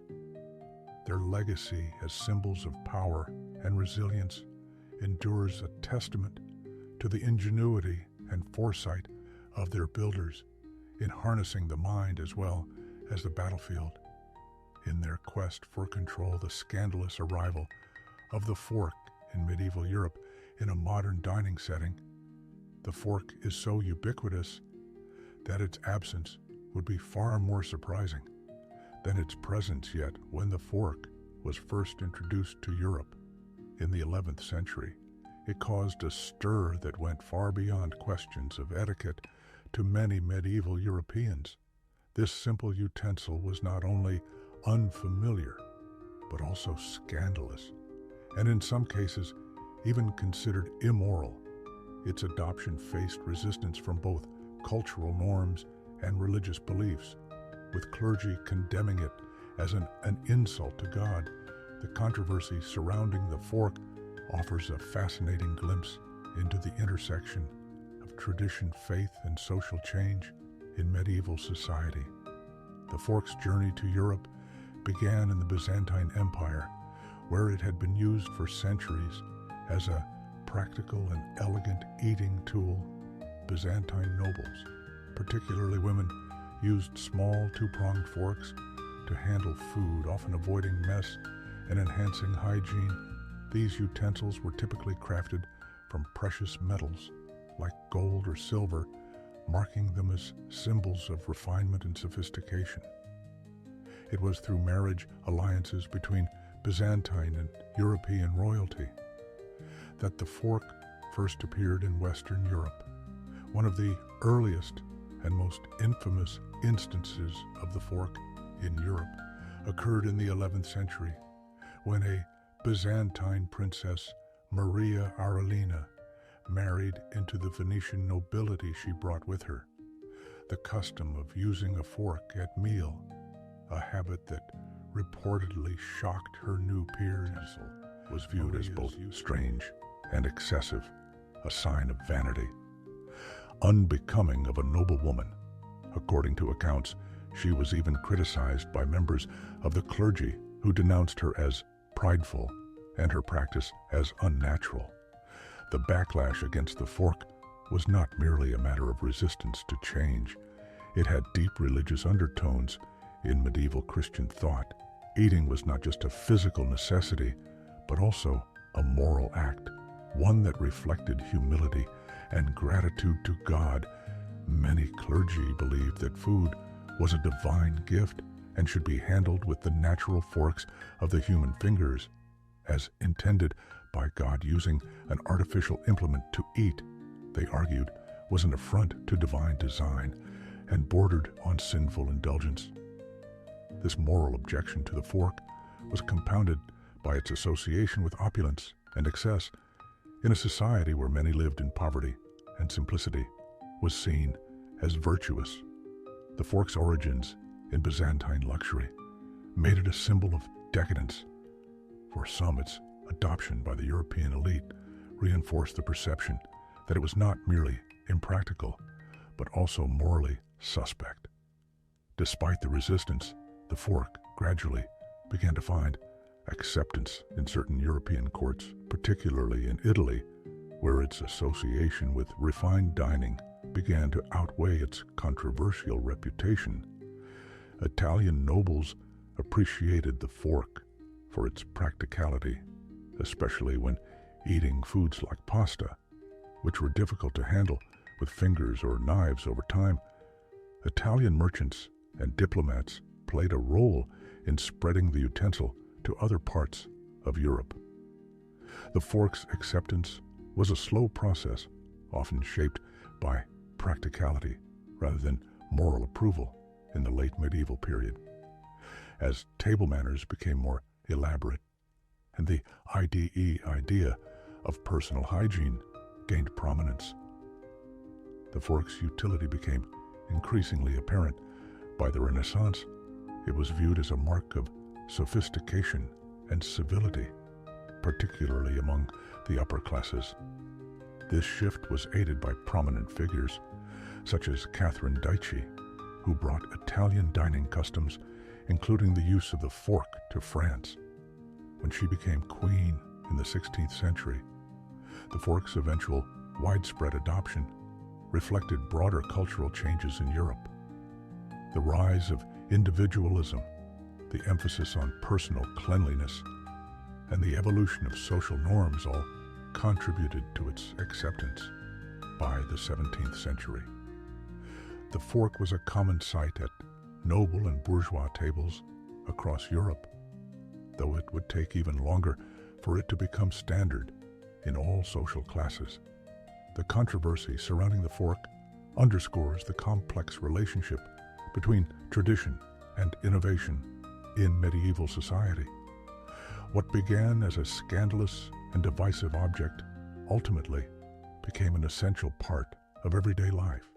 S1: Their legacy as symbols of power and resilience endures a testament to the ingenuity and foresight of their builders in harnessing the mind as well as the battlefield. In their quest for control, the scandalous arrival of the fork in medieval Europe in a modern dining setting. The fork is so ubiquitous that its absence would be far more surprising than its presence, yet when the fork was first introduced to Europe in the 11th century, it caused a stir that went far beyond questions of etiquette to many medieval Europeans. This simple utensil was not only unfamiliar, but also scandalous, and in some cases even considered immoral. Its adoption faced resistance from both cultural norms and religious beliefs, with clergy condemning it as an insult to God. The controversy surrounding the fork offers a fascinating glimpse into the intersection of tradition, faith, and social change in medieval society. The fork's journey to Europe began in the Byzantine Empire, where it had been used for centuries as a practical and elegant eating tool. Byzantine nobles, particularly women, used small two-pronged forks to handle food, often avoiding mess and enhancing hygiene. These utensils were typically crafted from precious metals like gold or silver, marking them as symbols of refinement and sophistication. It was through marriage alliances between Byzantine and European royalty that the fork first appeared in Western Europe. One of the earliest and most infamous instances of the fork in Europe occurred in the 11th century, when a Byzantine princess, Maria Aurelina, married into the Venetian nobility she brought with her. The custom of using a fork at meal, a habit that reportedly shocked her new peers, was viewed as both strange and excessive, a sign of vanity, unbecoming of a noble woman. According to accounts, she was even criticized by members of the clergy who denounced her as prideful and her practice as unnatural. The backlash against the fork was not merely a matter of resistance to change. It had deep religious undertones. In medieval Christian thought, eating was not just a physical necessity, but also a moral act, one that reflected humility and gratitude to God. Many clergy believed that food was a divine gift and should be handled with the natural forks of the human fingers, as intended by God. Using an artificial implement to eat, they argued, was an affront to divine design and bordered on sinful indulgence. This moral objection to the fork was compounded by its association with opulence and excess. In a society where many lived in poverty and simplicity was seen as virtuous. The fork's origins in Byzantine luxury made it a symbol of decadence. For some, its adoption by the European elite reinforced the perception that it was not merely impractical, but also morally suspect. Despite the resistance, the fork gradually began to find acceptance in certain European courts, particularly in Italy, where its association with refined dining began to outweigh its controversial reputation. Italian nobles appreciated the fork for its practicality, especially when eating foods like pasta, which were difficult to handle with fingers or knives over time. Italian merchants and diplomats played a role in spreading the utensil to other parts of Europe. The fork's acceptance was a slow process, often shaped by practicality rather than moral approval in the late medieval period. As table manners became more elaborate and the idea of personal hygiene gained prominence, the fork's utility became increasingly apparent. By the Renaissance, it was viewed as a mark of sophistication and civility, particularly among the upper classes. This shift was aided by prominent figures such as Catherine Dici, who brought Italian dining customs, including the use of the fork, to France. When she became queen in the 16th century, the fork's eventual widespread adoption reflected broader cultural changes in Europe. The rise of individualism, the emphasis on personal cleanliness, and the evolution of social norms all contributed to its acceptance by the 17th century. The fork was a common sight at noble and bourgeois tables across Europe, though it would take even longer for it to become standard in all social classes. The controversy surrounding the fork underscores the complex relationship between tradition and innovation in medieval society. What began as a scandalous and divisive object ultimately became an essential part of everyday life,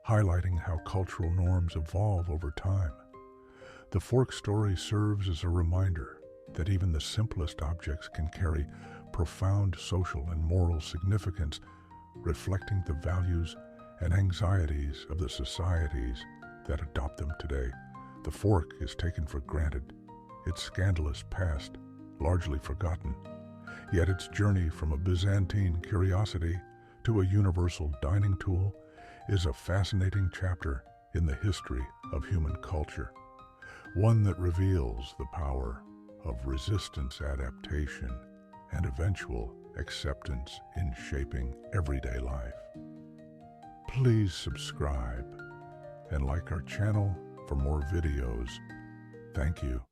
S1: highlighting how cultural norms evolve over time. The fork story serves as a reminder that even the simplest objects can carry profound social and moral significance, reflecting the values and anxieties of the societies that adopt them today. The fork is taken for granted, its scandalous past largely forgotten, yet its journey from a Byzantine curiosity to a universal dining tool is a fascinating chapter in the history of human culture, one that reveals the power of resistance, adaptation, and eventual acceptance in shaping everyday life. Please subscribe and like our channel for more videos. Thank you.